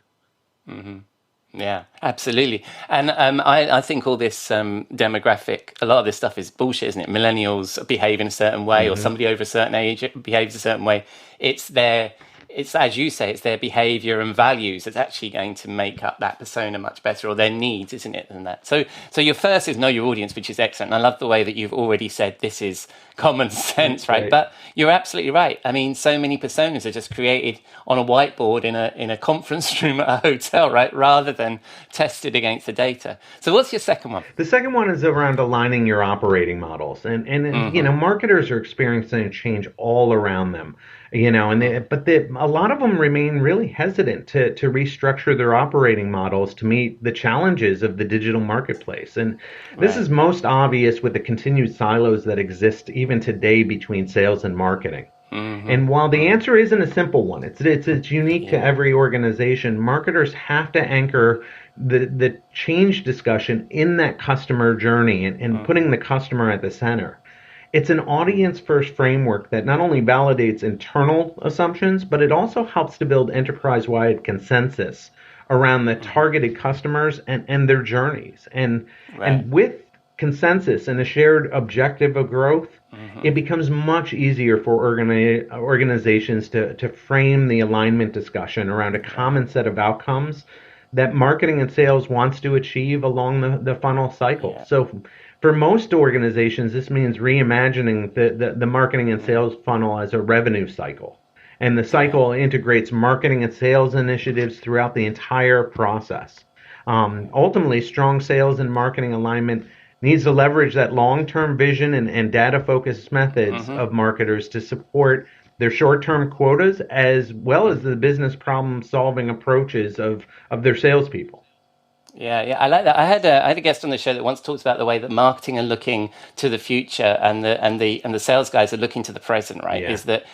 B: Yeah, absolutely. And I think all this demographic, a lot of this stuff is bullshit, isn't it? Millennials behave in a certain way, or somebody over a certain age behaves a certain way. It's, as you say, it's their behavior and values that's actually going to make up that persona much better, or their needs, isn't it, than that? So your first is know your audience, which is excellent. And I love the way that you've already said this is common sense, right? But you're absolutely right. I mean, so many personas are just created on a whiteboard in a conference room at a hotel, right? Rather than tested against the data. So what's your second one?
A: The second one is around aligning your operating models. And marketers are experiencing change all around them. But a lot of them remain really hesitant to restructure their operating models to meet the challenges of the digital marketplace. And this is most obvious with the continued silos that exist even today between sales and marketing. And while the answer isn't a simple one, it's unique to every organization, marketers have to anchor the change discussion in that customer journey and putting the customer at the center. It's an audience first framework that not only validates internal assumptions, but it also helps to build enterprise wide consensus around the targeted customers and their journeys. And with consensus and a shared objective of growth, it becomes much easier for organizations to frame the alignment discussion around a common set of outcomes that marketing and sales wants to achieve along the funnel cycle. So for most organizations, this means reimagining the marketing and sales funnel as a revenue cycle. And the cycle integrates marketing and sales initiatives throughout the entire process. Ultimately, strong sales and marketing alignment needs to leverage that long-term vision and data-focused methods of marketers to support their short-term quotas as well as the business problem-solving approaches of their salespeople.
B: Yeah, I like that. I had a guest on the show that once talked about the way that marketing are looking to the future and the sales guys are looking to the present. Right? Is that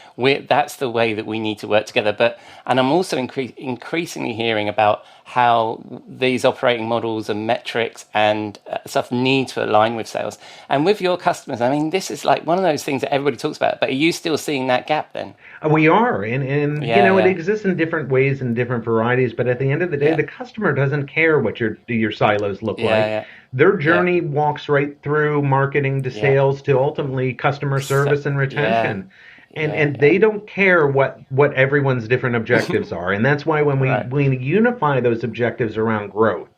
B: that's the way that we need to work together. And I'm also increasingly hearing about how these operating models and metrics and stuff need to align with sales and with your customers. I mean, this is like one of those things that everybody talks about. But are you still seeing that gap then?
A: We are, and it exists in different ways and different varieties. But at the end of the day, the customer doesn't care what your silos look like. Their journey walks right through marketing to sales to ultimately customer service and retention. And they don't care what everyone's different objectives are. And that's why when we unify those objectives around growth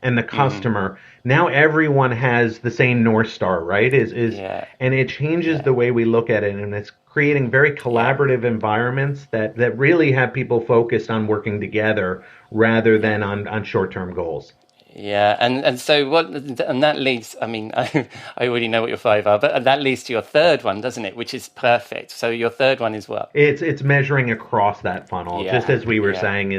A: and the customer, now everyone has the same North Star, right? And it changes the way we look at it, and it's creating very collaborative environments that really have people focused on working together rather than on short-term goals.
B: Yeah, and so that leads. I mean, I already know what your 5 are, but that leads to your third one, doesn't it? Which is perfect. So your third one is what?
A: It's measuring across that funnel, just as we were saying.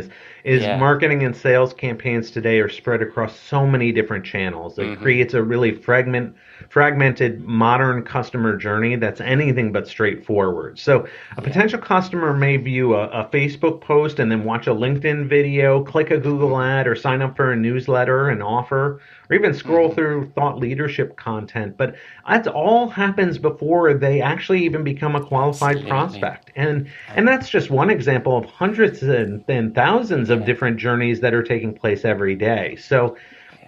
A: Is marketing and sales campaigns today are spread across so many different channels. It creates a really fragmented modern customer journey that's anything but straightforward. So a potential customer may view a Facebook post and then watch a LinkedIn video, click a Google ad, or sign up for a newsletter, an offer, or even scroll through thought leadership content. But that all happens before they actually even become a qualified prospect. And that's just one example of hundreds and thousands of different journeys that are taking place every day. So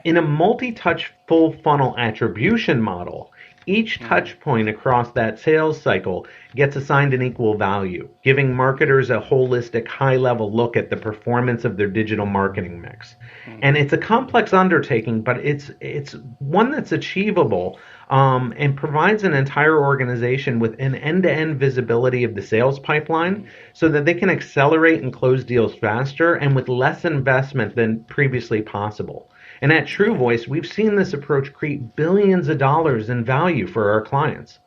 A: in a multi-touch full funnel attribution model, each touch point across that sales cycle gets assigned an equal value, giving marketers a holistic, high-level look at the performance of their digital marketing mix. And it's a complex undertaking, but it's one that's achievable and provides an entire organization with an end-to-end visibility of the sales pipeline so that they can accelerate and close deals faster and with less investment than previously possible. And at TrueVoice, we've seen this approach create billions of dollars in value for our clients.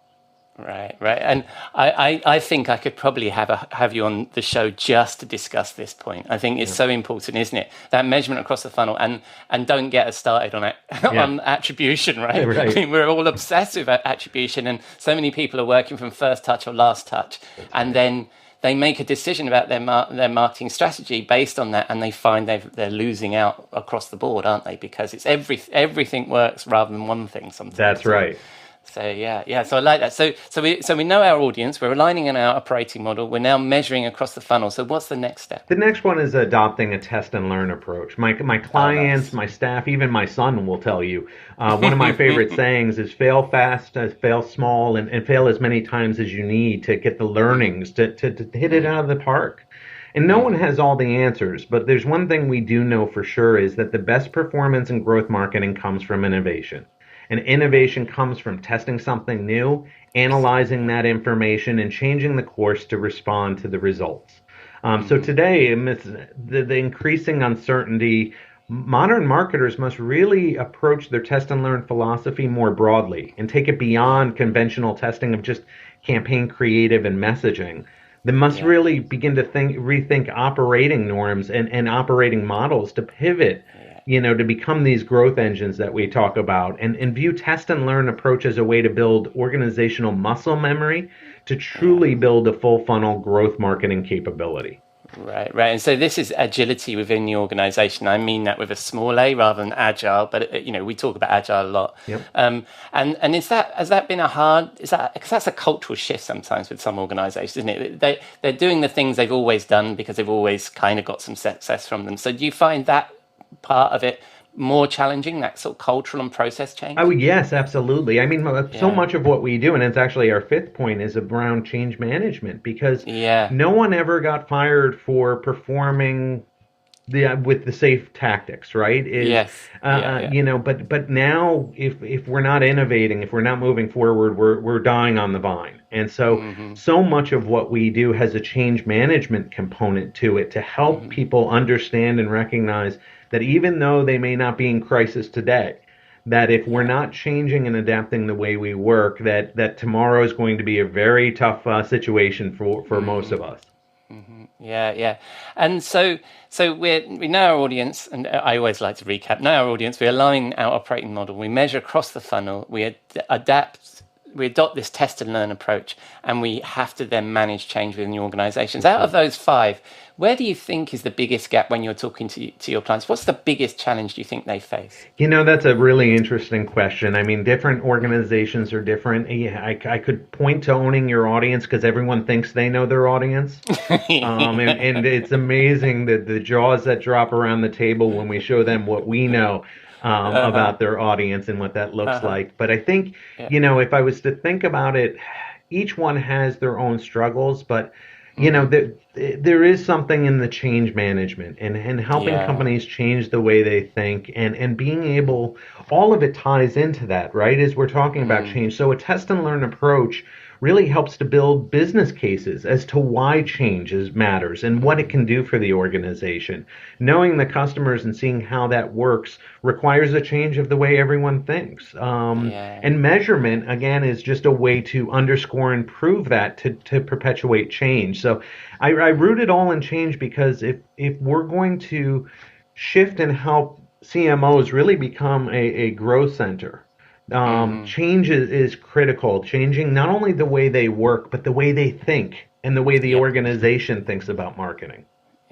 B: Right. And I think I could probably have you on the show just to discuss this point. I think it's so important, isn't it? That measurement across the funnel, and don't get us started on it on attribution, right? I mean, we're all obsessed with attribution, and so many people are working from first touch or last touch, and then they make a decision about their marketing strategy based on that, and they find they're losing out across the board, aren't they? Because it's everything works rather than one thing sometimes.
A: That's right.
B: So so I like that. So we know our audience. We're aligning on our operating model. We're now measuring across the funnel. So what's the next step?
A: The next one is adopting a test and learn approach. My clients, my staff, even my son will tell you. One of my favorite sayings is fail fast, fail small, and fail as many times as you need to get the learnings to hit it out of the park. And no one has all the answers, but there's one thing we do know for sure is that the best performance in growth marketing comes from innovation. And innovation comes from testing something new, analyzing that information, and changing the course to respond to the results. So today, amidst the increasing uncertainty, modern marketers must really approach their test and learn philosophy more broadly and take it beyond conventional testing of just campaign creative and messaging. They must really begin to rethink operating norms and operating models to pivot to become these growth engines that we talk about, and view test and learn approach as a way to build organizational muscle memory to truly build a full funnel growth marketing capability.
B: Right, right. And so this is agility within the organization. I mean that with a small a rather than agile, but we talk about agile a lot.
A: Yep.
B: And has that been because that's a cultural shift sometimes with some organizations, isn't it? They're doing the things they've always done because they've always kind of got some success from them. So do you find that part of it more challenging, that sort of cultural and process change?
A: Oh, yes, absolutely. I mean, so
B: Yeah.
A: much of what we do, and it's actually our fifth point, is around change management because
B: Yeah.
A: no one ever got fired for performing with the safe tactics, right?
B: Yes. Yeah.
A: But now if we're not innovating, if we're not moving forward, we're dying on the vine. And so much of what we do has a change management component to it to help people understand and recognize that even though they may not be in crisis today, that if we're not changing and adapting the way we work, that tomorrow is going to be a very tough situation for most of us.
B: Yeah, yeah. And so we know our audience, and I always like to recap, know our audience, we align our operating model, we measure across the funnel, we adopt this test and learn approach, and we have to then manage change within the organizations. Out of those five, where do you think is the biggest gap when you're talking to your clients? What's the biggest challenge do you think they face?
A: That's a really interesting question. I mean, different organizations are different. Yeah, I could point to owning your audience because everyone thinks they know their audience. And it's amazing that the jaws that drop around the table when we show them what we know about their audience and what that looks like. But I think, if I was to think about it, each one has their own struggles, but there is something in the change management and helping companies change the way they think and being able, all of it ties into that, right? As we're talking about change. So a test and learn approach really helps to build business cases as to why change matters and what it can do for the organization. Knowing the customers and seeing how that works requires a change of the way everyone thinks. And measurement, again, is just a way to underscore and prove that to perpetuate change. So I root it all in change because if we're going to shift and help CMOs really become a growth center, change is critical. Changing not only the way they work, but the way they think and the way the organization thinks about marketing.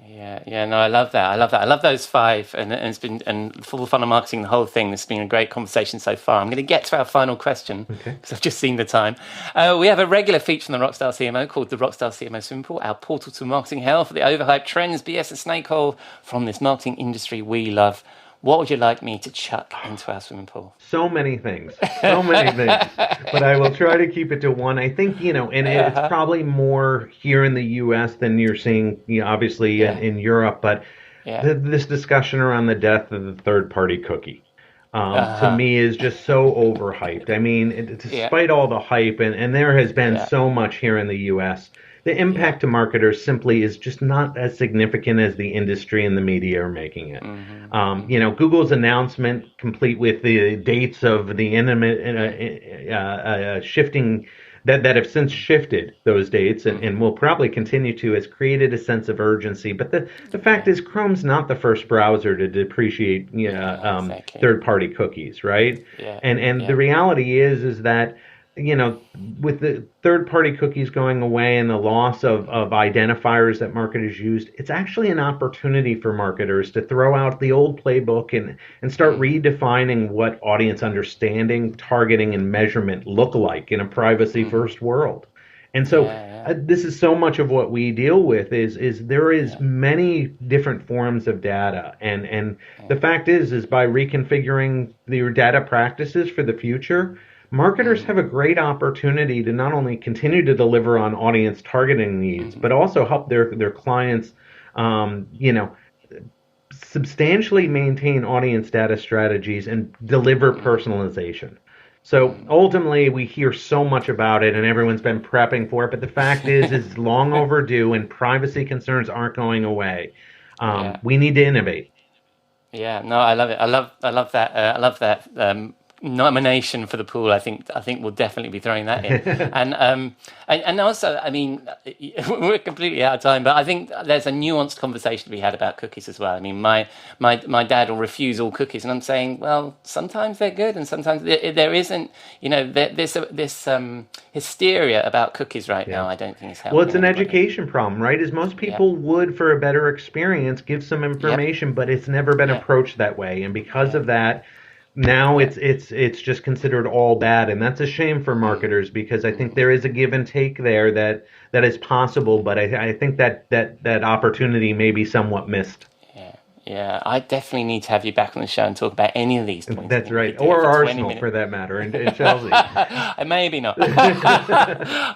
B: Yeah, no, I love that. I love those five, and it's been full funnel marketing, the whole thing. It's been a great conversation so far. I'm going to get to our final question because I've just seen the time. We have a regular feature from the Rockstar CMO called the Rockstar CMO Swimming Pool, our portal to marketing hell for the overhyped trends, BS, and snake hole from this marketing industry we love. What would you like me to chuck into our swimming pool?
A: So many things, but I will try to keep it to one. I think, and it's probably more here in the U.S. than you're seeing, obviously in Europe, but this discussion around the death of the third-party cookie. To me is just so overhyped. I mean, despite all the hype, and there has been so much here in the U.S., the impact to marketers simply is just not as significant as the industry and the media are making it. Google's announcement, complete with the dates of the shifting that have since shifted those dates and will probably continue to, has created a sense of urgency. But the fact is, Chrome's not the first browser to depreciate third-party cookies, right? And the reality is that with the third-party cookies going away and the loss of identifiers that marketers used, it's actually an opportunity for marketers to throw out the old playbook and start redefining what audience understanding, targeting, and measurement look like in a privacy-first world. And so this is so much of what we deal with is there is many different forms of data. And the fact is by reconfiguring your data practices for the future, marketers have a great opportunity to not only continue to deliver on audience targeting needs, but also help their clients, substantially maintain audience data strategies and deliver personalization. So ultimately, we hear so much about it, and everyone's been prepping for it. But the fact is, it's long overdue, and privacy concerns aren't going away. We need to innovate.
B: Yeah, no, I love it. I love that. I love that nomination for the pool, I think we'll definitely be throwing that in. and also, I mean, we're completely out of time, but I think there's a nuanced conversation to be had about cookies as well. I mean, my dad will refuse all cookies, and I'm saying, well, sometimes they're good, and sometimes there isn't. There's this hysteria about cookies right now. I don't think it's helping.
A: Well, it's an education problem, right? Is most people would, for a better experience, give some information, but it's never been approached that way, and because of that. Now it's just considered all bad, and that's a shame for marketers, because I think there is a give and take there that is possible, but I think that opportunity may be somewhat missed.
B: Yeah, I definitely need to have you back on the show and talk about any of these points.
A: That's right, or Arsenal for that matter, in Chelsea.
B: Maybe not.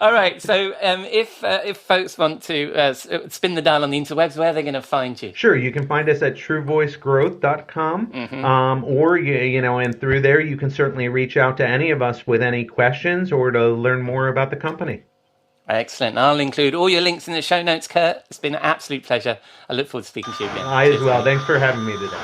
B: All right, so if folks want to spin the dial on the interwebs, where are they going to find you?
A: Sure, you can find us at TrueVoiceGrowth.com, or and through there you can certainly reach out to any of us with any questions or to learn more about the company.
B: Excellent. I'll include all your links in the show notes, Kurt. It's been an absolute pleasure. I look forward to speaking to you again.
A: I as well. Thanks for having me today.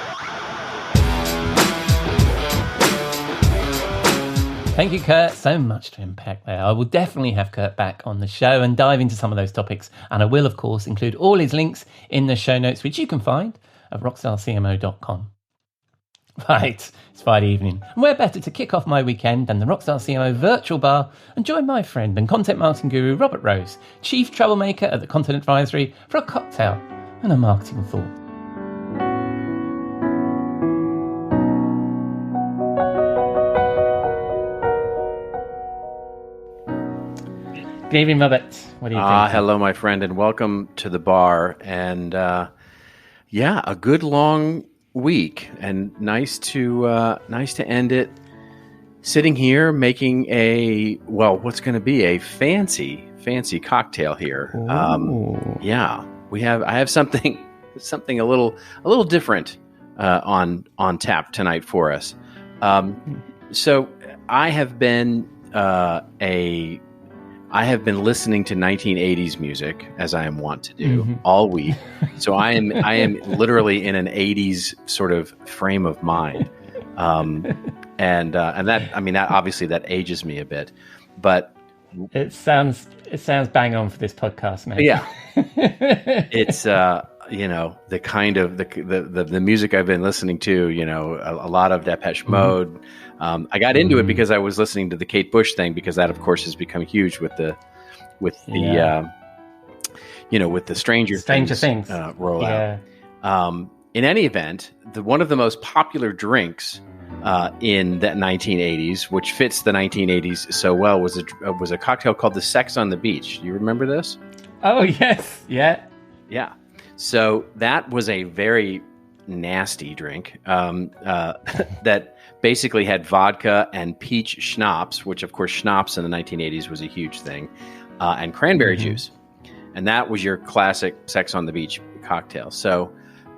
B: Thank you, Kurt. So much to unpack there. I will definitely have Kurt back on the show and dive into some of those topics. And I will, of course, include all his links in the show notes, which you can find at rockstarcmo.com. Right, it's Friday evening, and where better to kick off my weekend than the Rockstar CMO virtual bar and join my friend and content marketing guru Robert Rose, chief troublemaker at the Content Advisory, for a cocktail and a marketing thought. Good evening, Robert. What do you think?
H: Hello, my friend, and welcome to the bar. And a good long week, and nice to end it sitting here making what's going to be a fancy cocktail here. I have something a little different on tap tonight for us. So I have been listening to 1980s music, as I am wont to do all week. So I am literally in an 80s sort of frame of mind, and that, I mean, that obviously that ages me a bit, but
B: it sounds bang on for this podcast, mate.
H: Yeah, it's the kind of the music I've been listening to. A lot of Depeche Mode. I got into it because I was listening to the Kate Bush thing, because that, of course, has become huge with the Stranger Things rollout. Yeah. In any event, one of the most popular drinks in the 1980s, which fits the 1980s so well, was a cocktail called the Sex on the Beach. Do you remember this?
B: Oh yes, yeah.
H: So that was a very nasty drink that basically had vodka and peach schnapps, which of course schnapps in the 1980s was a huge thing, and cranberry juice. And that was your classic Sex on the Beach cocktail. So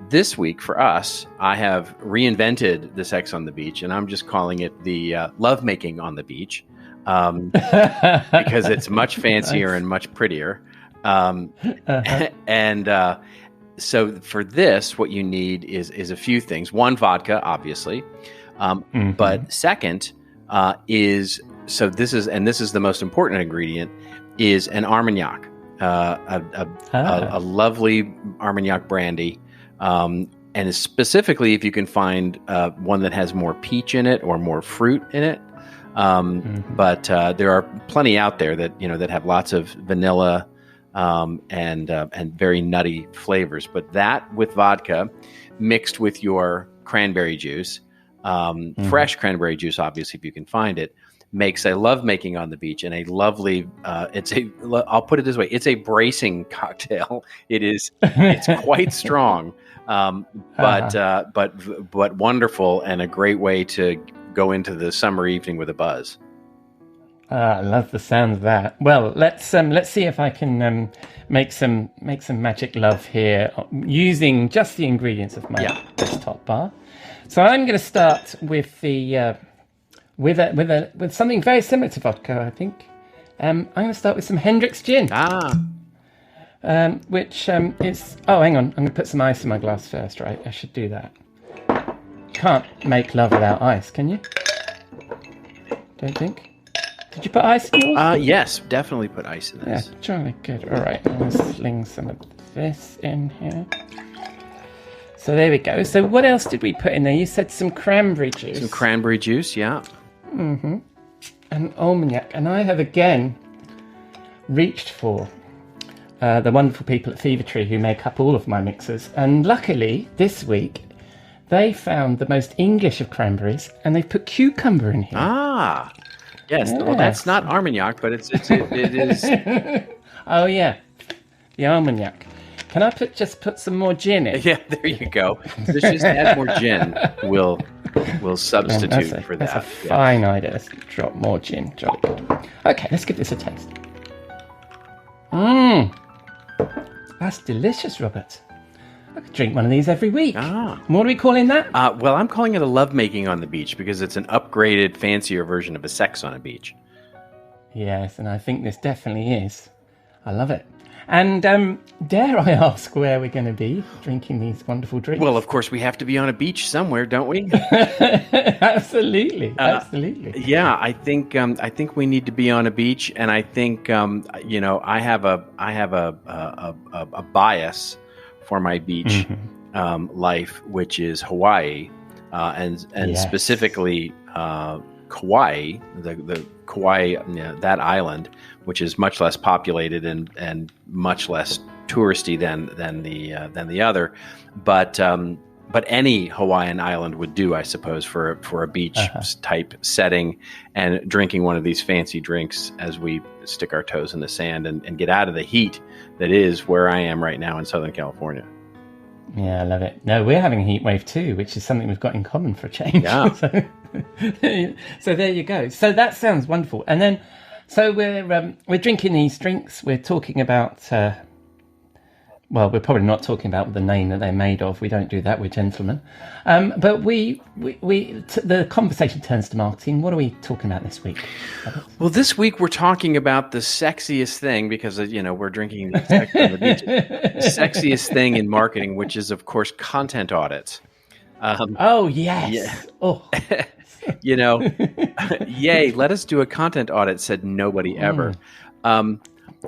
H: this week for us, I have reinvented the Sex on the Beach, and I'm just calling it the lovemaking on the beach, because it's much fancier and much prettier. So for this, what you need is a few things. One, vodka, obviously. But second this is the most important ingredient, is an Armagnac, a lovely Armagnac brandy. And specifically, if you can find one that has more peach in it or more fruit in it. But there are plenty out there that have lots of vanilla and very nutty flavors. But that with vodka mixed with your cranberry juice, fresh cranberry juice, obviously, if you can find it, makes a lovemaking on the beach, and a lovely. I'll put it this way: it's a bracing cocktail. It's quite strong, but wonderful, and a great way to go into the summer evening with a buzz.
B: I love the sound of that. Well, let's see if I can make some magic love here using just the ingredients of my desktop bar. So I'm going to start with the with something very similar to vodka, I think. I'm going to start with some Hendrick's gin. Which is... Oh, hang on. I'm going to put some ice in my glass first, right? I should do that. Can't make love without ice, can you? don't think. Did you put ice in yours?
H: Yes, definitely put ice in
B: Yeah,
H: this.
B: jolly good. All right, I'm going to sling some of this in here. So there we go. So what else did we put in there? You said some cranberry juice.
H: Some cranberry juice, yeah.
B: Mm-hmm. And Armagnac. And I have again reached for the wonderful people at Fever Tree who make up all of my mixers. And luckily, this week, they found the most English of cranberries and they've put cucumber in here.
H: Ah, yes. Well, that's not Armagnac, but it is.
B: Oh, yeah. The Armagnac. Can I just put some more gin in?
H: Yeah, there you go. Just add more gin. We'll substitute for that.
B: That's a fine idea. Let's drop more gin. Jolly good. Okay, let's give this a taste. That's delicious, Robert. I could drink one of these every week. What are we calling that?
H: Well, I'm calling it a lovemaking on the beach because it's an upgraded, fancier version of a sex on a beach.
B: Yes, and I think this definitely is. I love it. And dare I ask where we're going to be drinking these wonderful drinks?
H: Well, of course, we have to be on a beach somewhere, don't we?
B: Absolutely.
H: Yeah, I think we need to be on a beach, and I think I have a bias for my beach life, which is Hawaii, and yes. Specifically Kauai, the Kauai, that island, which is much less populated and much less touristy than the other, but any Hawaiian island would do, I suppose, for a beach type setting, and drinking one of these fancy drinks as we stick our toes in the sand and get out of the heat that is where I am right now in Southern California.
B: Yeah, I love it. No, we're having a heat wave too, which is something we've got in common for a change.
H: Yeah.
B: So there you go. So that sounds wonderful. And then, so we're drinking these drinks. We're talking about. Well, we're probably not talking about the name that they're made of. We don't do that. We're gentlemen. But the conversation turns to marketing. What are we talking about this week?
H: Well, this week we're talking about the sexiest thing because, we're drinking the sex on the beach. The sexiest thing in marketing, which is, of course, content audits.
B: Oh, yes.
H: Yeah.
B: Oh.
H: Yay, let us do a content audit, said nobody ever.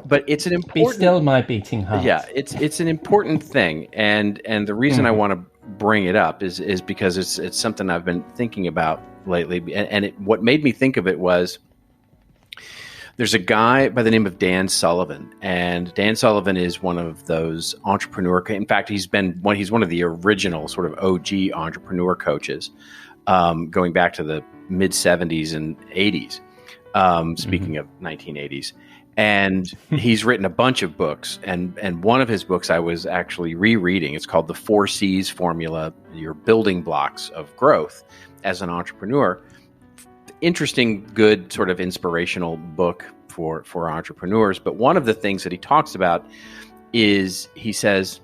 H: But it's an important.
B: Be still my beating heart.
H: Yeah, it's an important thing, and the reason I want to bring it up is because it's something I've been thinking about lately, and what made me think of it was there's a guy by the name of Dan Sullivan, and Dan Sullivan is one of those entrepreneur. In fact, he's one of the original sort of OG entrepreneur coaches, going back to the mid 70s and 80s. Speaking of 1980s. And he's written a bunch of books, and one of his books I was actually rereading. It's called The 4 C's Formula, Your Building Blocks of Growth as an Entrepreneur. Interesting, good, sort of inspirational book for entrepreneurs. But one of the things that he talks about is, he says,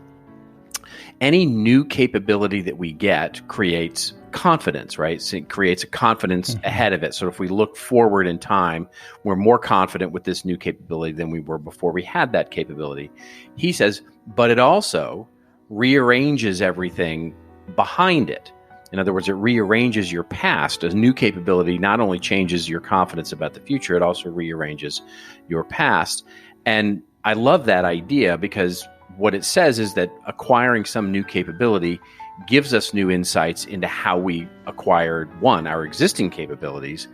H: any new capability that we get creates confidence, right? So it creates a confidence ahead of it. So if we look forward in time, we're more confident with this new capability than we were before we had that capability. He says, but it also rearranges everything behind it. In other words, it rearranges your past. A new capability not only changes your confidence about the future, it also rearranges your past. And I love that idea because what it says is that acquiring some new capability gives us new insights into how we acquired, one, our existing capabilities,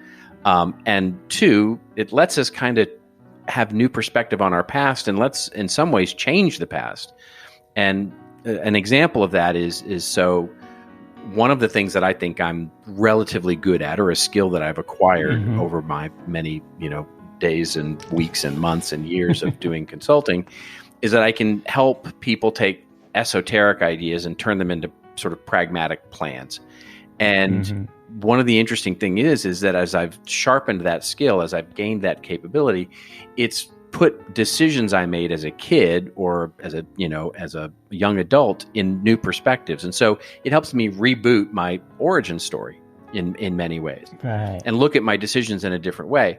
H: and two, it lets us kind of have new perspective on our past and let's, in some ways, change the past. And an example of that is so one of the things that I think I'm relatively good at, or a skill that I've acquired over my many, days and weeks and months and years of doing consulting, is that I can help people take esoteric ideas and turn them into sort of pragmatic plans. And one of the interesting things is that as I've sharpened that skill, as I've gained that capability, it's put decisions I made as a kid or as a young adult in new perspectives. And so it helps me reboot my origin story in many ways,
B: right,
H: and look at my decisions in a different way.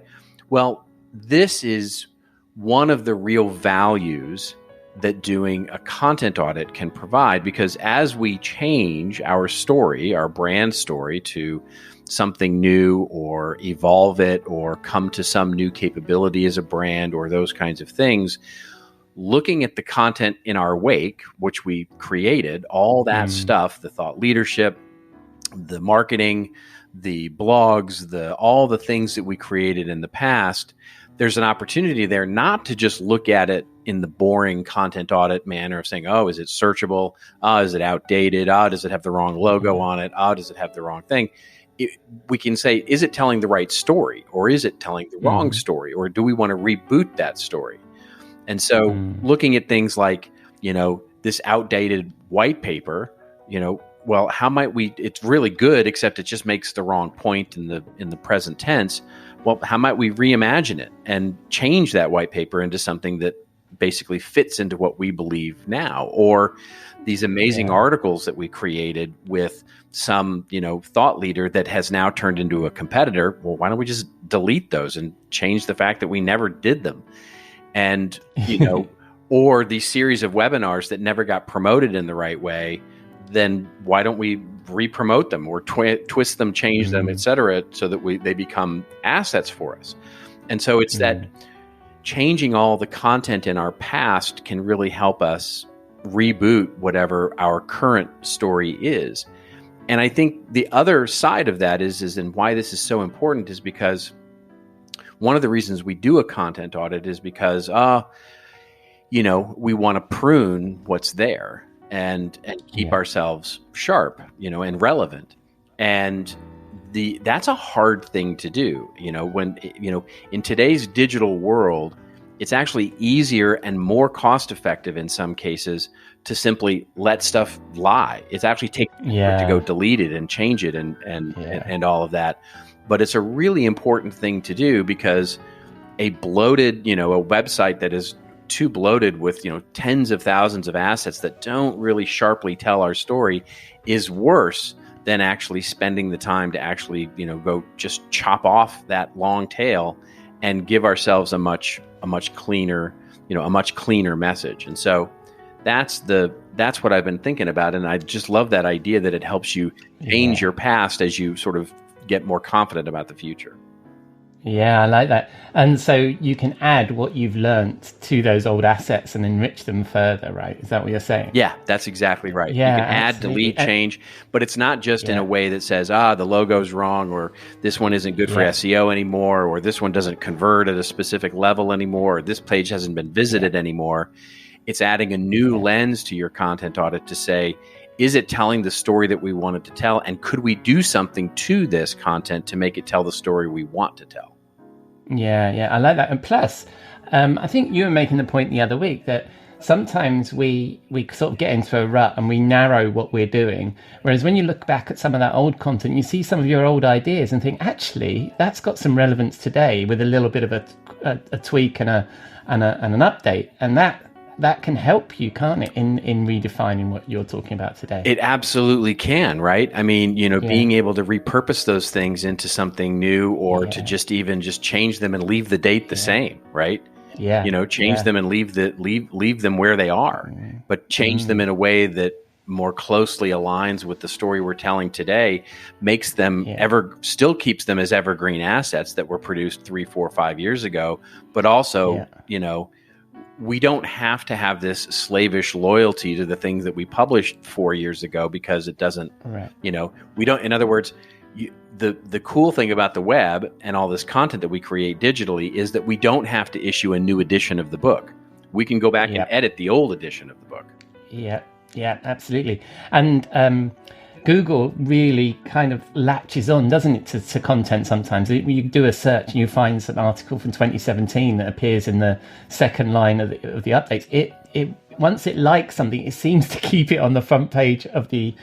H: Well, this is one of the real values that doing a content audit can provide, because as we change our story, our brand story, to something new or evolve it or come to some new capability as a brand or those kinds of things, looking at the content in our wake, which we created, all that stuff, the thought leadership, the marketing, the blogs, all the things that we created in the past, there's an opportunity there not to just look at it in the boring content audit manner of saying, oh, is it searchable? Is it outdated? Does it have the wrong logo on it? Does it have the wrong thing? We can say, is it telling the right story, or is it telling the wrong story, or do we want to reboot that story? And so looking at things like, this outdated white paper, well, how might we, it's really good, except it just makes the wrong point in the present tense. Well, how might we reimagine it and change that white paper into something that basically fits into what we believe now? Or these amazing articles that we created with some, thought leader that has now turned into a competitor. Well, why don't we just delete those and change the fact that we never did them? And, or these series of webinars that never got promoted in the right way, then why don't we re-promote them or twist them, change them, et cetera, so that they become assets for us? And so it's that changing all the content in our past can really help us reboot whatever our current story is. And I think the other side of that is and why this is so important is because one of the reasons we do a content audit is because, we want to prune what's there and keep ourselves sharp, and relevant. And that's a hard thing to do. When, in today's digital world, it's actually easier and more cost effective in some cases to simply let stuff lie. It's actually taking to go delete it and change it and all of that. But it's a really important thing to do, because a bloated, a website that is too bloated with, tens of thousands of assets that don't really sharply tell our story is worse than actually spending the time to actually, go just chop off that long tail and give ourselves a much cleaner, a much cleaner message. And so that's what I've been thinking about. And I just love that idea that it helps you change your past as you sort of get more confident about the future.
B: Yeah, I like that. And so you can add what you've learned to those old assets and enrich them further, right? Is that what you're saying?
H: Yeah, that's exactly right.
B: Yeah,
H: you can add,
B: absolutely.
H: delete, change, but it's not just in a way that says, the logo's wrong, or this one isn't good for SEO anymore, or this one doesn't convert at a specific level anymore, or this page hasn't been visited anymore. It's adding a new lens to your content audit to say, is it telling the story that we wanted to tell? And could we do something to this content to make it tell the story we want to tell?
B: Yeah, I like that. And plus, I think you were making the point the other week that sometimes we sort of get into a rut and we narrow what we're doing. Whereas when you look back at some of that old content, you see some of your old ideas and think, actually, that's got some relevance today with a little bit of a tweak and an update. And that can help you, can't it, in redefining what you're talking about today?
H: It absolutely can, right? I mean, being able to repurpose those things into something new, or to just change them and leave the date the same, right? Yeah. Change them and leave them where they are, but change them in a way that more closely aligns with the story we're telling today, makes them still keeps them as evergreen assets that were produced 3, 4, 5 years ago, but also, we don't have to have this slavish loyalty to the things that we published 4 years ago, because it doesn't, we don't, in other words, the cool thing about the web and all this content that we create digitally is that we don't have to issue a new edition of the book. We can go back and edit the old edition of the book.
B: Yeah, absolutely. And Google really kind of latches on, doesn't it, to content sometimes. You do a search and you find an article from 2017 that appears in the second line of the updates. It once it likes something, it seems to keep it on the front page of the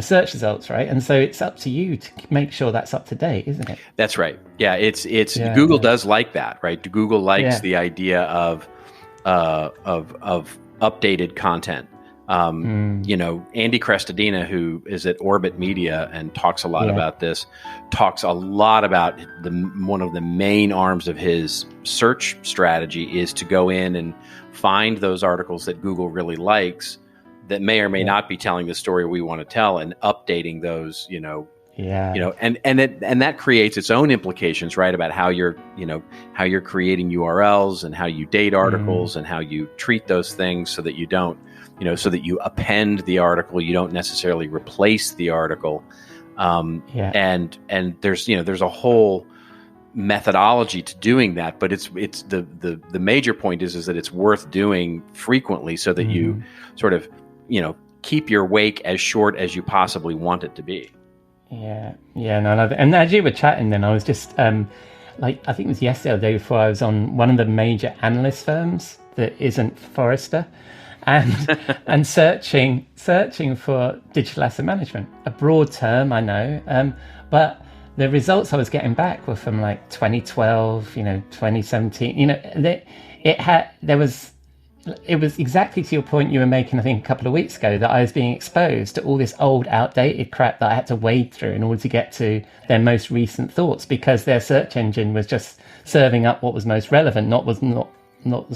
B: search results, right? And so it's up to you to make sure that's up to date, isn't it?
H: That's right. Yeah, it's Google does like that, right? Google likes the idea of updated content. Andy Crestodina, who is at Orbit Media and talks a lot about this, talks a lot about one of the main arms of his search strategy is to go in and find those articles that Google really likes that may or may not be telling the story we want to tell, and updating those, and that creates its own implications, right, about how you're creating URLs and how you date articles and how you treat those things, so that you don't, so that you append the article, you don't necessarily replace the article. And there's a whole methodology to doing that, but it's the major point is that it's worth doing frequently, so that you sort of, keep your wake as short as you possibly want it to be.
B: No, I love it. And as you were chatting, then I was just I think it was yesterday or the day before, I was on one of the major analyst firms that isn't Forrester, and searching for digital asset management, a broad term, I know, but the results I was getting back were from like 2012, 2017. It was exactly to your point you were making, I think, a couple of weeks ago, that I was being exposed to all this old, outdated crap that I had to wade through in order to get to their most recent thoughts, because their search engine was just serving up what was most relevant, not was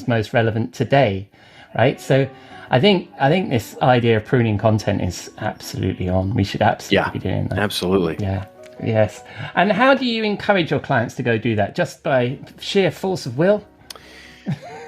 B: most relevant today, right? So I think this idea of pruning content is absolutely on. We should absolutely be doing that.
H: Absolutely.
B: Yeah. Yes. And how do you encourage your clients to go do that? Just by sheer force of will?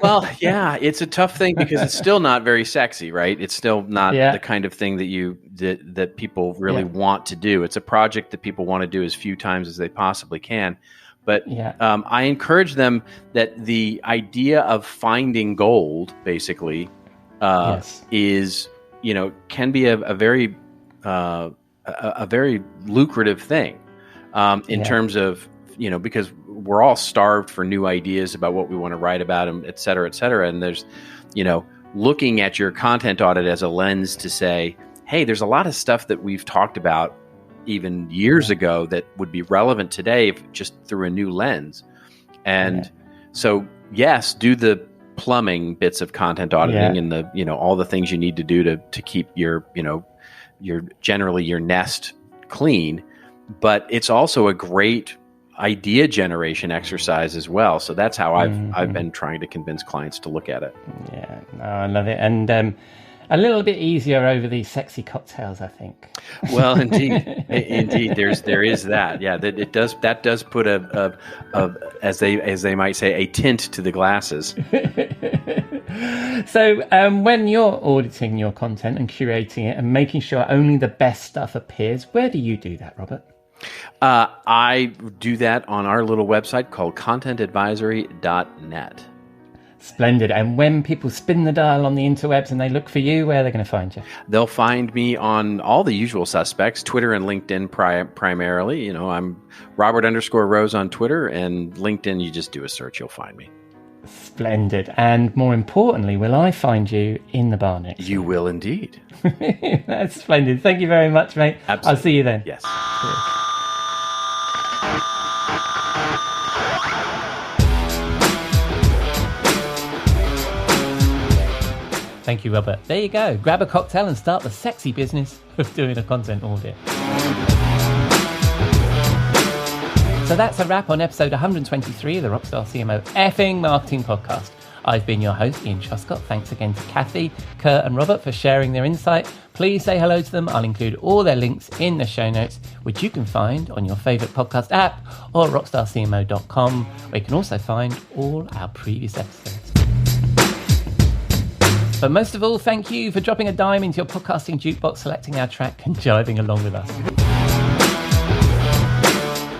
H: Well, yeah, it's a tough thing because it's still not very sexy, right? It's still not the kind of thing that people really want to do. It's a project that people want to do as few times as they possibly can. But I encourage them that the idea of finding gold, basically, is, can be a very lucrative thing in terms of, because we're all starved for new ideas about what we want to write about, and et cetera, et cetera. And there's, looking at your content audit as a lens to say, hey, there's a lot of stuff that we've talked about even years ago that would be relevant today if just through a new lens. And so, yes, do the plumbing bits of content auditing and the, all the things you need to do to keep your generally your nest clean. But it's also a great idea generation exercise as well. So that's how I've been trying to convince clients to look at it.
B: Yeah, no, I love it. And a little bit easier over these sexy cocktails, I think.
H: Well, indeed, there is that. Yeah, that does put a as they might say, a tint to the glasses.
B: So when you're auditing your content and curating it and making sure only the best stuff appears, where do you do that, Robert?
H: I do that on our little website called contentadvisory.net.
B: Splendid. And when people spin the dial on the interwebs and they look for you, where are they going to find you?
H: They'll find me on all the usual suspects, Twitter and LinkedIn primarily. I'm Robert_Rose on Twitter, and LinkedIn, you just do a search, you'll find me.
B: Splendid. And more importantly, will I find you in the bar next
H: You will indeed.
B: That's splendid. Thank you very much, mate.
H: Absolutely.
B: I'll see you then.
H: Yes.
B: Cheers. Thank you, Robert. There you go. Grab a cocktail and start the sexy business of doing a content audit. So that's a wrap on episode 123 of the Rockstar CMO effing marketing podcast. I've been your host, Ian Truscott. Thanks again to Cathy, Kurt and Robert for sharing their insight. Please say hello to them. I'll include all their links in the show notes, which you can find on your favourite podcast app or rockstarcmo.com, where you can also find all our previous episodes. But most of all, thank you for dropping a dime into your podcasting jukebox, selecting our track and jiving along with us.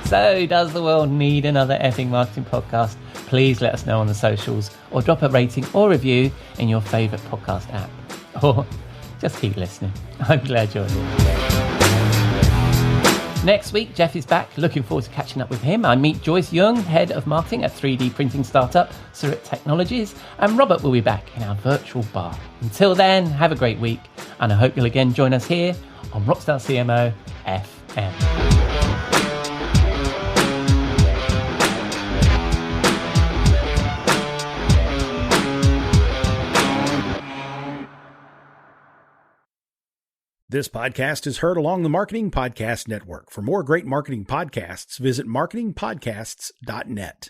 B: So, does the world need another effing marketing podcast? Please let us know on the socials, or drop a rating or review in your favourite podcast app. Or just keep listening. I'm glad you're here. Next week, Jeff is back. Looking forward to catching up with him. I meet Joyce Young, Head of Marketing at 3D printing startup Surit Technologies, and Robert will be back in our virtual bar. Until then, have a great week, and I hope you'll again join us here on Rockstar CMO FM.
E: This podcast is heard along the Marketing Podcast Network. For more great marketing podcasts, visit marketingpodcasts.net.